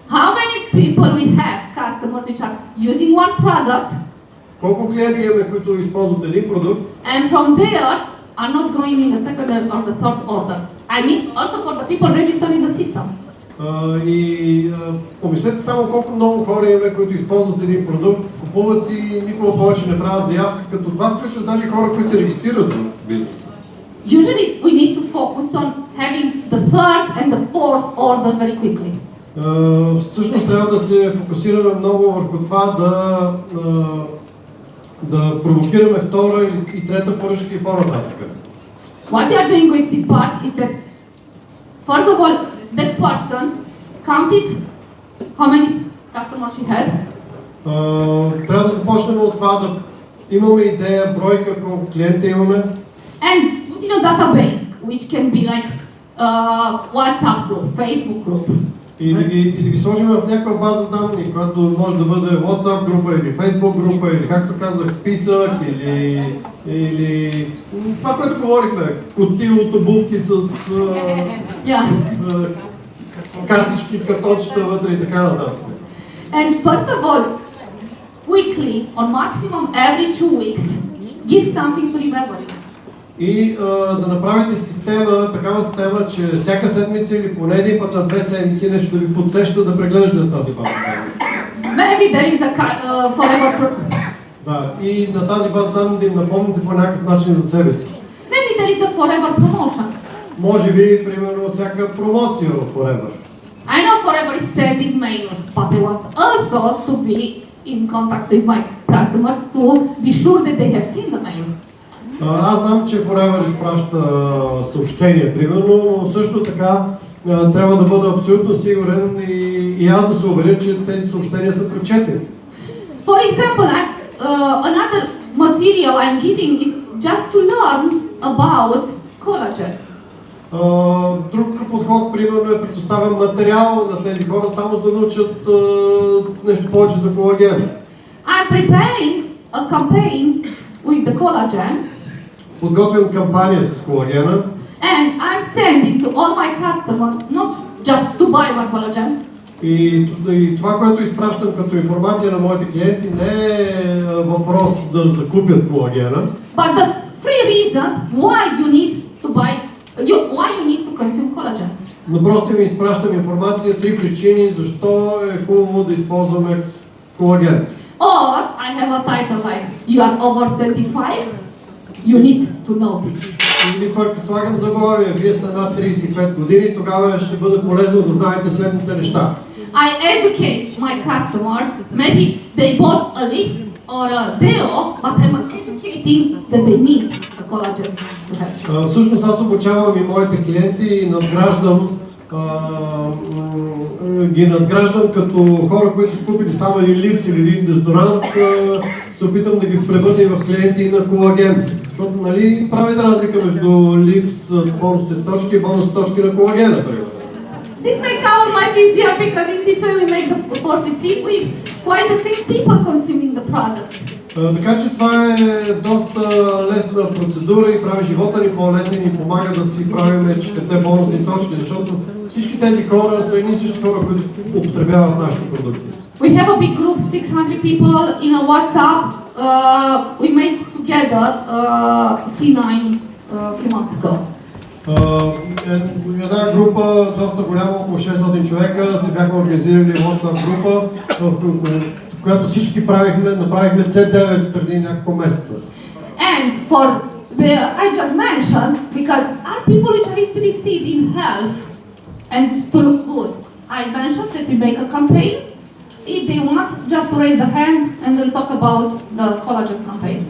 How many people we have, customers which are using one product, колко клиенти имаме, които използват един продукт, and from there are not going in the second or the third order? I mean, also for the people registered in the system. Помислете само колко много хора имаме, които използват един продукт, купуват си и никога повече не правят заявка, като това включва даже хора, които се регистрират в бизнеса. Usually we need to focus on having the third and the fourth order very quickly. Всъщност трябва да се фокусираме много върху това да провокираме втора и трета поръчка и по-нататък. What you are doing with this part is that, first of all, that person counted how many customers she had. Трябва да започнем от това да имаме идея, бройка колко клиента имаме. And put in a database, which can be like WhatsApp group, Facebook group. И да ги сложим в някаква база данни, която може да бъде WhatsApp група или Facebook група, или както казах, списък, или това, което говорихме, кутии от обувки с картички, картончета вътре и така нататък. And first of all, weekly or maximum every 2 weeks, give something to remember you. И да направите такава система, че всяка седмица или поне един път на 2 седмици нещо да ви подсеща да преглеждате тази база данни. Maybe there is a forever. Да, и на тази база данни да им напомните по някакъв начин за себе си. Maybe there is a forever promotion. Може би, примерно, всяка промоция в Forever. I know Forever is sending mails, but I want also to be in contact with my customers to be sure that they have seen the mail. Аз знам, че Forever изпраща съобщения, примерно, но също така трябва да бъда абсолютно сигурен и аз да се уверя, че тези съобщения са прочетени. For example, another material I'm giving is just to learn about collagen. Друг подход, примерно, е предоставен материал на тези хора, само за да научат нещо повече за колаген. I'm preparing a campaign with the collagen. Подготвям кампания с колагена. And I'm sending to all my customers, not just to buy my collagen. И това, което изпращам като информация на моите клиенти, не е въпрос да закупят колагена. But the 3 reasons why you need to buy, why you need to consume collagen. Но просто ви изпращам информация, 3 причини, защо е хубаво да използваме колаген. Or I have a title like, you are over 25, you need to know this. Или пък слагам заглавие, вие сте над 35 години, тогава ще бъде полезно да знаете следните неща. I educate my customers, maybe they bought a lips or a deo, but I'm educating that they need the collagen to have. Всъщност аз обучавам и моите клиенти и надграждам като хора, които са купили само един липс или един дезодорант, се опитам да ги превърна в клиенти на колаген. Защото, нали, правите разлика между липс, бонусни точки и бонусни точки на колагена, например. This makes our life easier because in this way we make the forces see with quite the same people consuming the products. Така че това е доста лесна процедура и прави живота ни по-лесен и помага да си правим четирите бонусни точки, защото всички тези хора са едни същи хора, които употребяват нашите продукти. We have a big group, 600 people in a WhatsApp. We made together C9 a few months ago. Една група, доста голяма, около 600 човека, се бяхме организирали WhatsApp група, в която всички направихме C9 преди няколко месеца. And for the I just mentioned, because are people which are interested in health and to look good, I mentioned that we make a campaign. If they want, just raise the hand and we'll talk about the collagen campaign.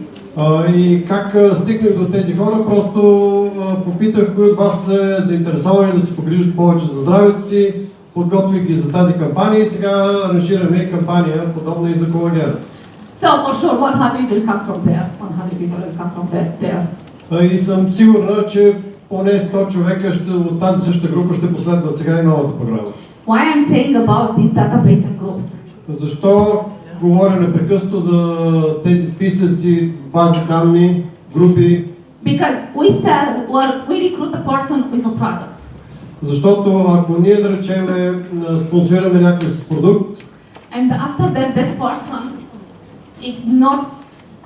И как стигнах до тези хора, просто попитах кои от вас са заинтересовани да се погрижат повече за здравето си, подготвих ги за тази кампания и сега аранжираме кампания, подобна и за колаген. So for sure 100 will come from there, 100 people will come from there. И съм сигурна, че поне 100 човека от тази същата група ще последват сега и новата програма. Why I'm saying about this database and groups? Защо говоря непрекъснато за тези списъци, бази данни, групи? Because we sell or we recruit a person with a product. Защото ако ние, да речеме, спонсорираме някой с продукт, and after that person is not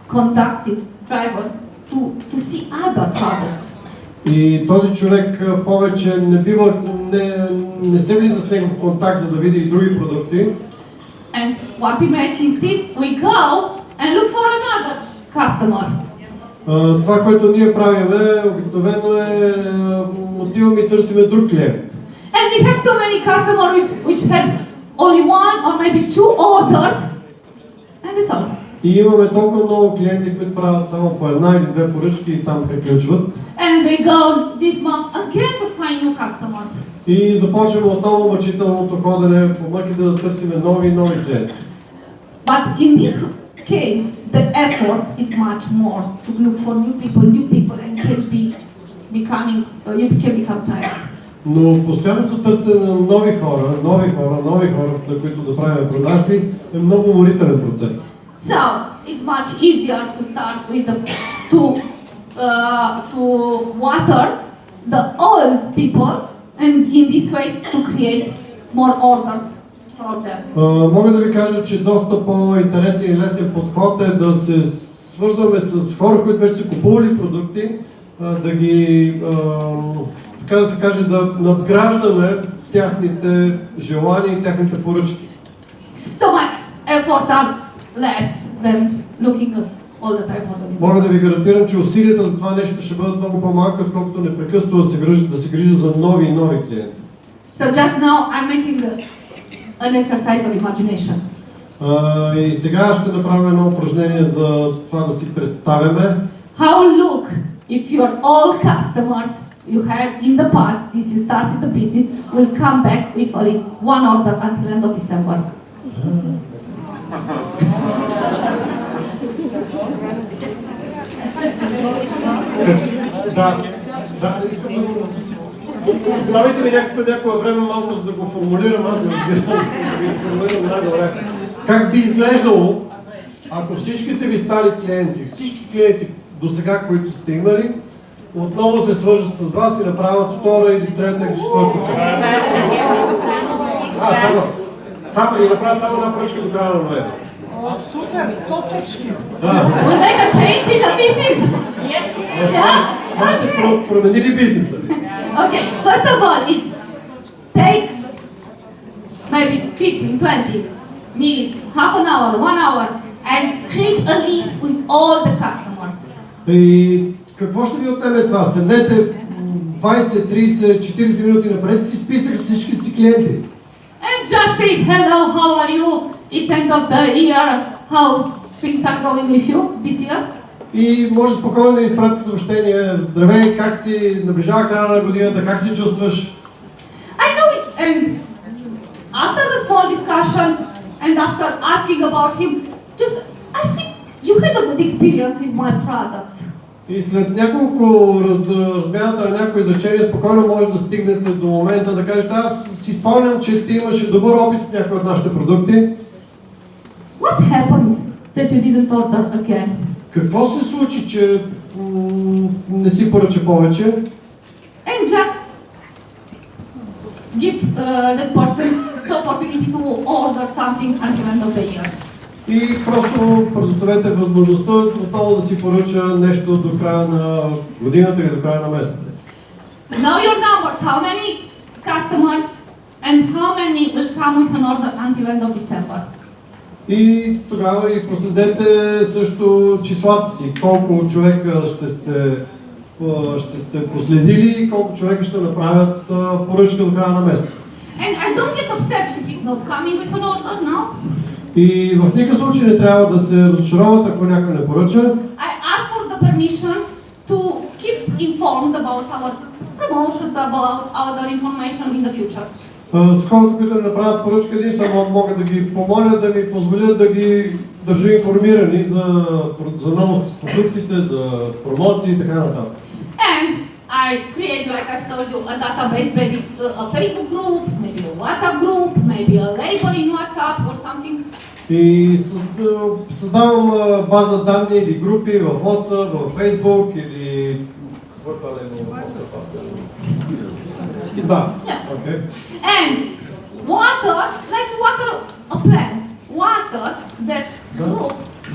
contacted driver to see other products. И този човек повече не се влиза с него в контакт, за да види и други продукти. And what we make instead, we go and look for another customer. Това, което ние правиме, обикновено е отиваме и търсиме друг клиент. And we have so many customers which had only one or maybe two orders, and it's all. И имаме толкова много клиенти, които правят само по една или две поръчки и там приключват. And we go this month again to find new customers. И започваме отново мъчителното ходене по мъките да търсиме нови клиенти. But in this case, the effort is much more to look for new people and you can become tired. Но постоянното търсене на нови хора, на които да правим продажби, е много уморителен процес. So it's much easier to start with to water the old people and in this way to create more orders for them. Мога да ви кажа, че доста по-интересен и лесен подход е да се свързваме с хора, които вече са купували продукти, да ги, така да се каже, да надграждаме тяхните желания и тяхните поръчки. So my efforts are less than looking all the time for the Мога да ви гарантирам, че усилията за това нещо ще бъдат много по-малко, отколкото непрекъснато да се грижа за нови клиенти. So just now I'm making an exercise of imagination. И сега ще направим едно упражнение за това да си представяме. How look if your all customers you had in the past since you started the business will come back with at least one order until end of December. Да, искам да Давайте ми някакво време малко, за да го формулирам, аз да формулирам най-добре. Как би изглеждало, ако всичките ви стари клиенти, всички клиенти до сега, които сте имали, отново се свържат с вас и направят втора или трета или четвърта къмпания? И направят само една поръчка до края на ноември. О, супер, 100 точки! We'll make a change in the business. Това сте променили бизнеса ви. Okay, first of all, take maybe 15, 20 minutes, half an hour, 1 hour, and create a list with all the customers. И какво ще ви отнеме това? Седнете 20, 30, 40 минути напред си списък с всичките си клиенти. And just say, hello, how are you? It's end of the year, how things are going with you this year? И може спокойно да изпратите съобщение. Здравей, как си? Наближава края на годината, как се чувстваш? I know it, and after the small discussion and after asking about him, just I think you had a good experience with my products. И след няколко размяната на някои изречения, спокойно може да стигнете до момента да кажете, аз си спомням, че ти имаше добър опит с някои от нашите продукти. What happened that you didn't order again? Какво се случи, че не си поръча повече? And just give that person the opportunity to order something until end of the year. И просто предоставете възможността отново да си поръча нещо до края на годината или до края на месеца. Know your numbers, how many customers and how many will come with an order until end of December. И тогава и проследете също числата си, колко човека ще сте проследили и колко човека ще направят поръчка до края на месеца. And I don't get upset if he's not coming with an order now. И в никакъв случай не трябва да се разочароват, ако някой не поръча. I ask for the permission to keep informed about our promotions, about other information in the future. С хората, които не направят поръчка, единствено мога да ги помоля да ми позволят да ги държа информирани за новости с продуктите, за промоции и така нататък. And I create, like I've told you, a database, maybe a Facebook group, maybe a WhatsApp group, maybe a label in WhatsApp or something. И създавам база данни или групи в WhatsApp, в Facebook или... Да, окей. And water, like water a plant, water that group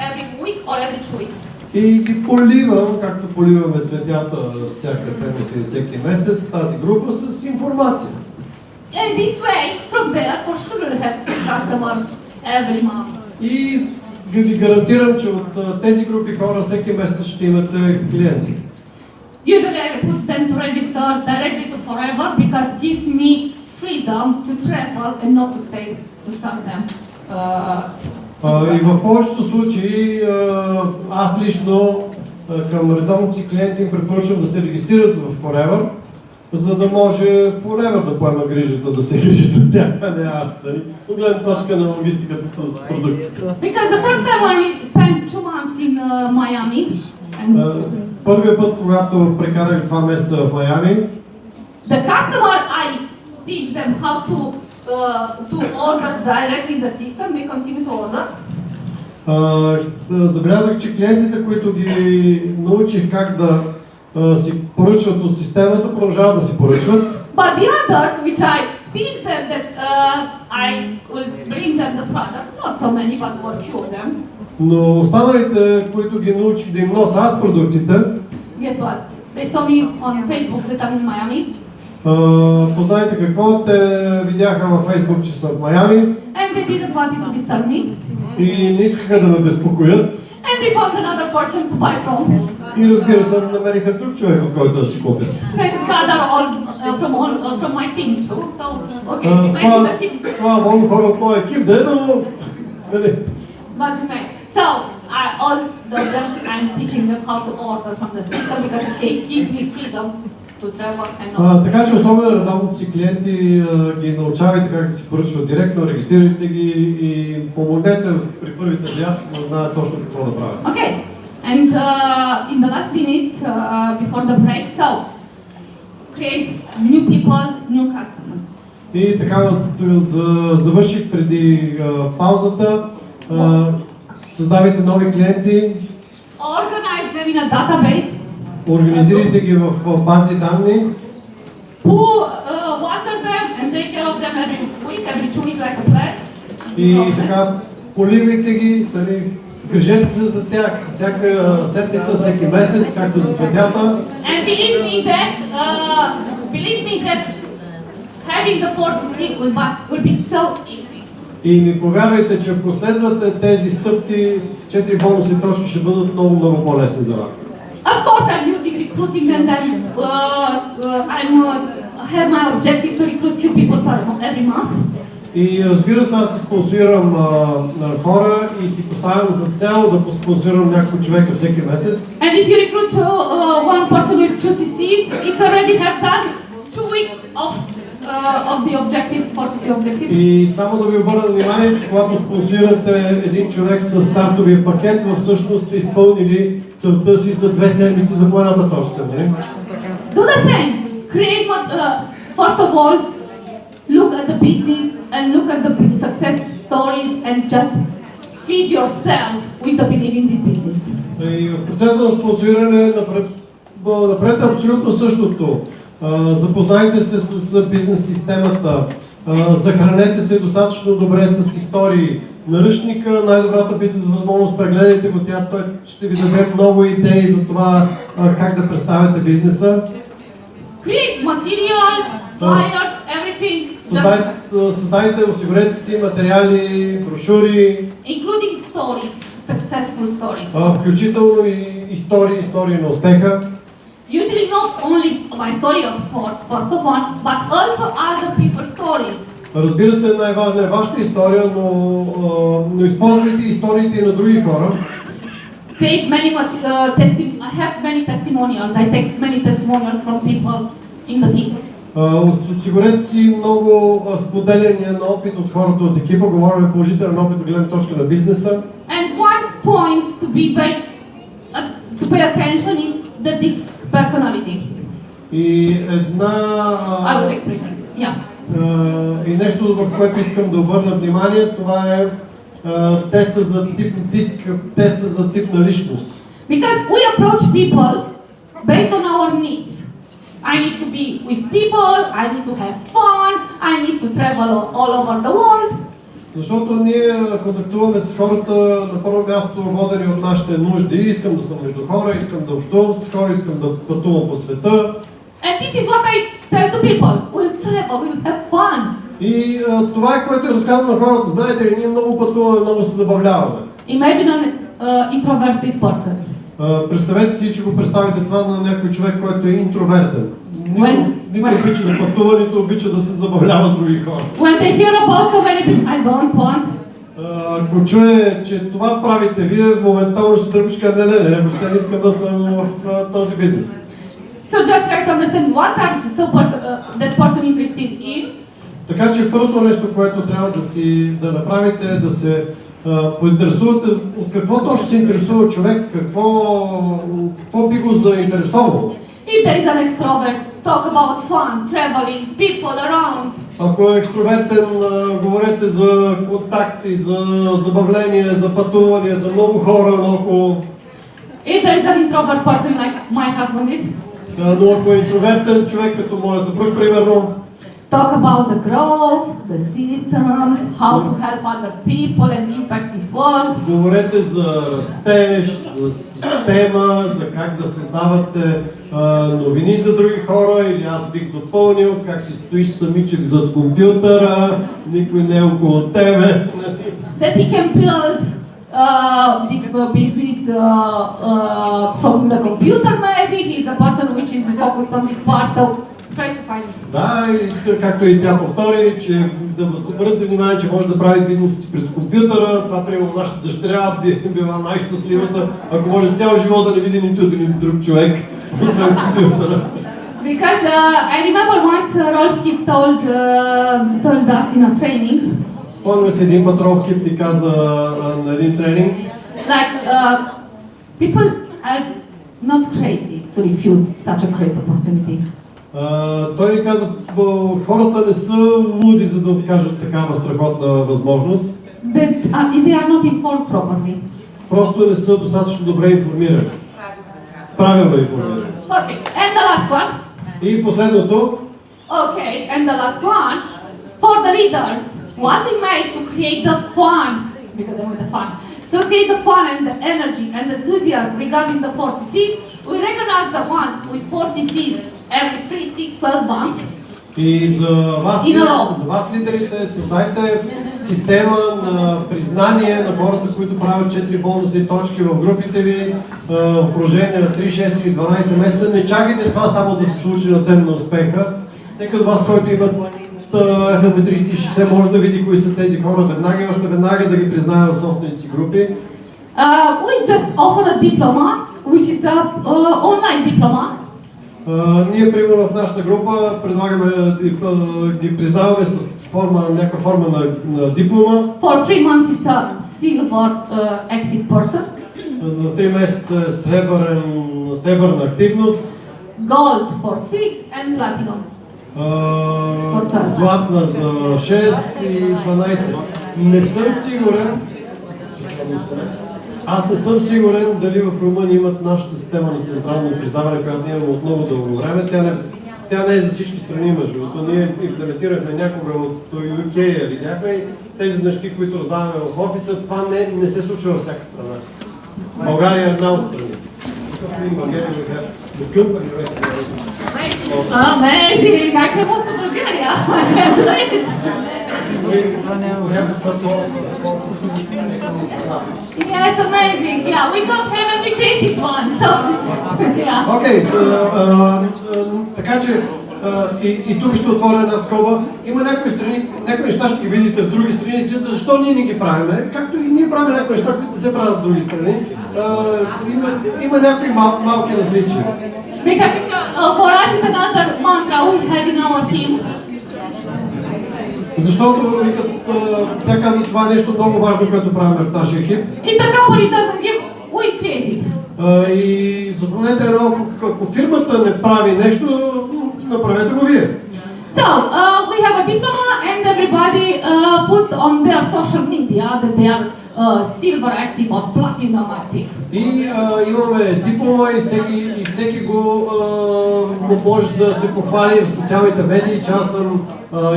every week or every 2 weeks. И ги поливам, както поливаме цветята всяка седмица или всеки месец, тази група с информация. And this way, from there, for sure we'll have customers every month. И ви гарантирам, че от тези групи хора всеки месец ще имате клиенти. Usually I put them to register directly to Forever because it gives me freedom to travel and not to stay to serve them. И в повечето случаи аз лично към редовните си клиенти им препоръчвам да се регистрират в Forever, за да може Forever да поема грижата, да се грижи за тях, а не аз. От гледна точка на логистиката с продуктите. Because the first time when we spent 2 months in Miami, and първият път, когато прекарах 2 месеца в Майами, the customer, I teach them how to order directly in the system, they continue to order. Забелязах, че клиентите, които ги научих как да си поръчват от системата, продължават да си поръчват. But the others, which I teach them that I will bring them the products, not so many, but more few of them. Но останалите, които ги научих да им нося аз продуктите, Guess what? They saw me on Facebook that I'm in Miami. Познайте какво, те видяха във Фейсбук, че съм в Майами. And they didn't want to disturb me. И не искаха да ме безпокоят. And they found another person to buy from. И разбира се, намериха друг човек, от който да си купят. Thank God they're all from my team too. So, okay. Слава Богу, хора от моя екип, да е, но... Нали? But okay. So, all of them, I'm teaching them how to order from the system because they give me freedom to travel and all. Така че особено редовните си клиенти ги научавайте как да си поръчват директно, регистрирайте ги и помогнете при първите заявки, за да знаят точно какво да правят. Okay. And in the last minutes before the break, so create new people, new customers. И така завърших преди паузата. Създавайте нови клиенти. Organize them in a database. Организирайте ги в бази данни. Water them and take care of them every week, every 2 weeks like a plant. И така поливайте ги, грижете се за тях всяка седмица, всеки месец, както за цветята. And believe me that having the 4CC will be so easy. И ми повярвайте, че ако следвате тези стъпки, 4 бонусни точки ще бъдат много по-лесни за вас. Of course, I'm using recruiting and have my objective to recruit few people every month. И разбира се, аз спонсорирам хора и си поставям за цел да спонсорирам няколко човека всеки месец. And if you recruit one person with 2 CCs, it's already have done 2 weeks of the objective, 4 CC objective. И само да ви обърна внимание, че когато спонсорирате един човек с стартовия пакет, всъщност сте изпълнили целта си за 2 седмици за по едната точка. Do the same. Create what, first of all, look at the business and look at the success stories and just feed yourself with the belief in this business. И в процеса на спонсориране направете абсолютно същото. Запознайте се с бизнес системата, захранете се достатъчно добре с истории. Наръчника най-добрата бизнес възможност, прегледайте го, той ще ви даде много идеи за това как да представяте бизнеса. Create materials, flyers, everything. Създайте, осигурете си материали, брошури. Including stories, successful stories. Включително и истории на успеха. Usually not only my story, of course, first of all, but also other people's stories. Разбира се, най-важна е вашата история, но използвайте историите и на други хора. Create many I have many testimonials. I take many testimonials from people in the team. Осигурете си много споделяния на опит от хората от екипа. Говорим положителен опит от гледна точка на бизнеса. And one point to pay attention is the disc personality. И една... I will explain this. Yeah. И нещо, в което искам да обърна внимание, това е теста за тип диск, теста за тип на личност. Because we approach people based on our needs. I need to be with people, I need to have fun, I need to travel all over the world. Защото ние контактуваме с хората на първо място водени от нашите нужди. Искам да съм между хора, искам да общувам с хора, искам да пътувам по света. And this is what I tell to people. We'll travel, we'll have fun. И това е, което разказвам на хората. Знаете ли, ние много пътуваме, много се забавляваме. Imagine an introverted person. Представете си, че го представите това на някой човек, който е интровертен. Нито обича да пътува, нито обича да се забавлява с други хора. When they hear about so many things, I don't want. Ако чуе, че това правите, вие моментално ще тръгнеш и кажете, не, въобще не искам да съм в този бизнес. So just try to understand what are that person interested in. Така че първото нещо, което трябва да направите е да се поинтересувате от какво точно се интересува човек, какво би го заинтересовало. If there is an extrovert, talk about fun, traveling, people around. Ако е екстровертен, говорете за контакти, за забавление, за пътувания, за много хора наоколо. If there is an introvert person like my husband is, но ако е интровертен човек, като моя съпруг, примерно, talk about the growth, the systems, how to help other people and impact this world. Говорете за растеж, за система, за как да създавате новини за други хора, или аз бих допълнил как си стоиш самичък зад компютъра, никой не е около тебе. That he can build this business from the computer maybe. He's a person which is focused on this part, so try to find it. Да, и както и тя повтори, че да обърнете внимание, че може да прави бизнес през компютъра. Това, примерно, нашата дъщеря би била най-щастливата, ако може цял живот да не види нито един друг човек, освен компютъра. Because I remember once Rolf Kip told us in a training. Спомням се един път Rolf Kip ни каза на един тренинг. Like people are not crazy to refuse such a great opportunity. Той ни каза, хората не са луди, за да откажат такава страхотна възможност. They are not informed properly. Просто не са достатъчно добре информирани. Правилно информирани. Perfect. And the last one. И последното. Okay, and the last one. For the leaders, what we make to create the fun, because I want the fun. To create the fun and the energy and the enthusiasm regarding the 4CCs, we recognize the ones with 4CCs every 3, 6, 12 months. И за вас In лидерите, създайте система на признание на хората, които правят 4 бонусни точки в групите ви в продължение на 3, 6 или 12 месеца. Не чакайте това само да се случи на ден на успеха. Всеки от вас, който имат FLP 360, може да види кои са тези хора веднага и още веднага да ги признае в собствените си групи. We just offer a diploma, which is a online diploma. Ние, примерно, в нашата група предлагаме, ги признаваме с някаква форма на диплома. For 3 months it's a silver active person. На 3 месеца сребърна активност. Gold for 6 and platinum. Златна за 6 и 12. Не съм сигурен. Аз не съм сигурен дали в Румъния имат нашата система на централно признаване, която ние имаме от много дълго време. Тя не е за всички страни, между другото. Ние имплементирахме някога от UK или някакви тези значки, които раздаваме в офиса. Това не се случва във всяка страна. България е една от страни. Amazing! I came from Bulgaria. Yes, amazing. Yeah, we don't have any creative one, so yeah. Окей, така че и тук ще отворя една скоба. Има някои страни, някои неща ще ги видите в други страни, защо ние не ги правиме, както и ние правим някои неща, които не се правят в други страни. Има някои малки различия. Because for us it's another mantra we have in our team. Защото тя каза, това е нещо много важно, което правим в нашия екип. If the company doesn't give, we create it. И запомнете едно, ако фирмата не прави нещо, направете го вие. So, we have a diploma and everybody put on their social media that they are silver active or platinum active. И имаме диплома и всеки го може да се похвали в социалните медии, че аз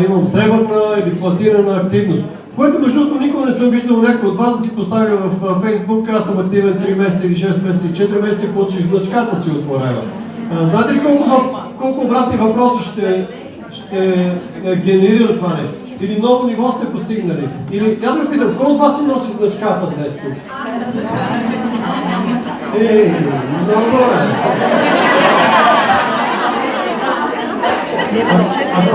имам сребърна или платинена активност. Което между другото никога не съм виждал някой от вас да си поставя в Фейсбук, аз съм активен 3 месеца или 6 месеца и 4 месеца, получих значката си отворена. Знаете ли колко обратни въпроси ще генерира това нещо? Или ново ниво сте постигнали? Или я да питам, кой от вас си носи значката днес тук? Много е! А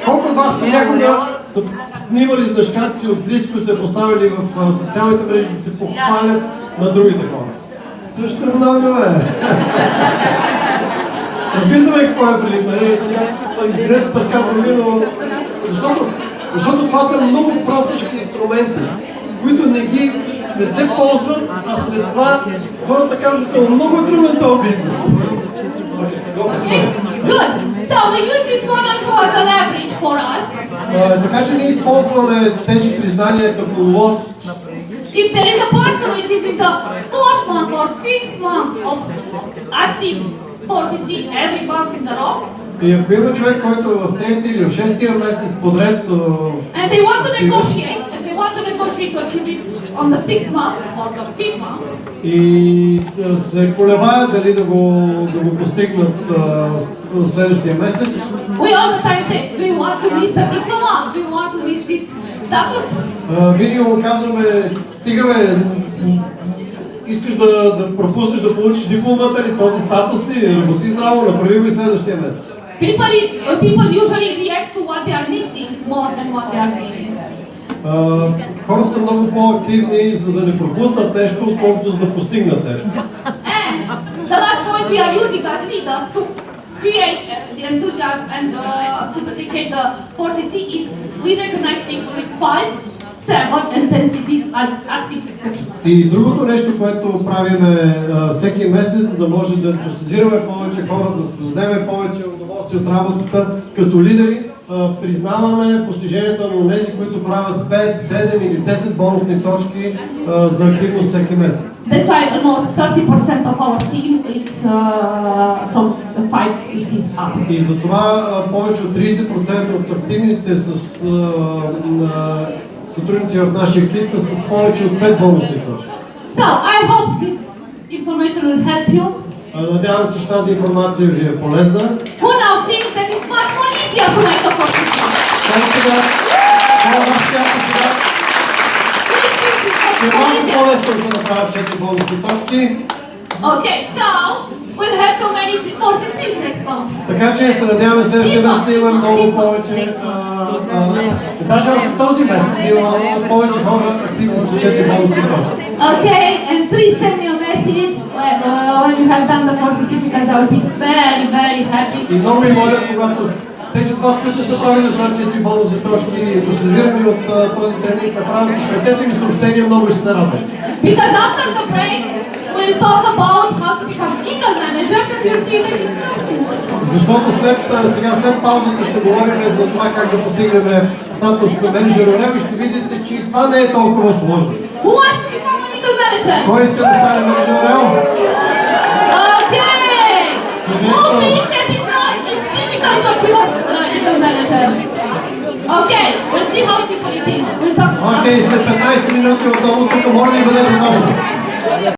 колко от вас понякога са снимали значката си отблизко, се поставили в социалните мрежи да се похвалят на другите хора? Също много е! Разбирате ме какво е предим, нали? Извинете сарказъм, но... Защото това са много простички инструменти, които не се ползват, а след това хората казват, че много труден този бизнес. Good. So we use this model as a leverage for us. Така че ние използваме тези признания като лост. If there is a person which is in the 4th month or 6th month of active forces in every month in the row, И ако има човек, който е в 3-ти или в 6-тия месец подред and they want to negotiate to achieve it on the 6th month or the 5th month, и се колебаят дали да го постигнат следващия месец, we all the time say, do you want to miss the diploma? Do you want to miss this status? винаги му казваме, стигаме, искаш да пропуснеш да получиш дипломата ли, този статус ли, работи здраво, направи го и следващия месец. People usually react to what they are missing more than what they are gaining. Хората са много по-активни, за да не пропуснат нещо, отколкото за да постигнат нещо. And the last point we are using as leaders to create the enthusiasm and to duplicate the 4CC is we recognize people with 5, 7 and 10 CCs as active exceptional. И другото нещо, което правиме всеки месец, за да може да ентусизираме повече хора, да създадем повече удоволствие от работата като лидери, признаваме постиженията на тези, които правят 5, 7 или 10 бонусни точки за активност всеки месец. That's why almost 30% of our team is from 5 CCs up. И затова повече от 30% от активните сътрудници в нашия екип са с повече от 5 бонусни точки. So I hope this information will help you. Надявам се, че тази информация ви е полезна. Who now thinks that it's much more easy to make the first decision. По-лесно да се направят 4 бонусни точки. Okay, so we'll have so many courses next month. Така че се надяваме следващия месец да има много повече. Даже още този месец да има повече хора активни с 4 бонусни точки. Okay, and please send me a message when you have done the courses because I will be very, very happy. И много ми моля, когато тези от вас, които са правили за 4 бонусни точки, досезирани от този тренинг, направят си претете ми съобщения, много ще се радвам. Because after the break, we'll talk about how to become legal managers and you'll see that it's nothing. Защото след паузата ще говорим за това как да постигнем статус менеджер и ще видите, че това не е толкова сложно. Who wants to become a legal manager? Кой иска да стане менеджер? Okay! Who thinks that it's not as difficult to choose a legal manager? Okay, we'll see how simple it is. We'll talk about it. Окей, след 15 минути отново тук, моля да бъдете дошли.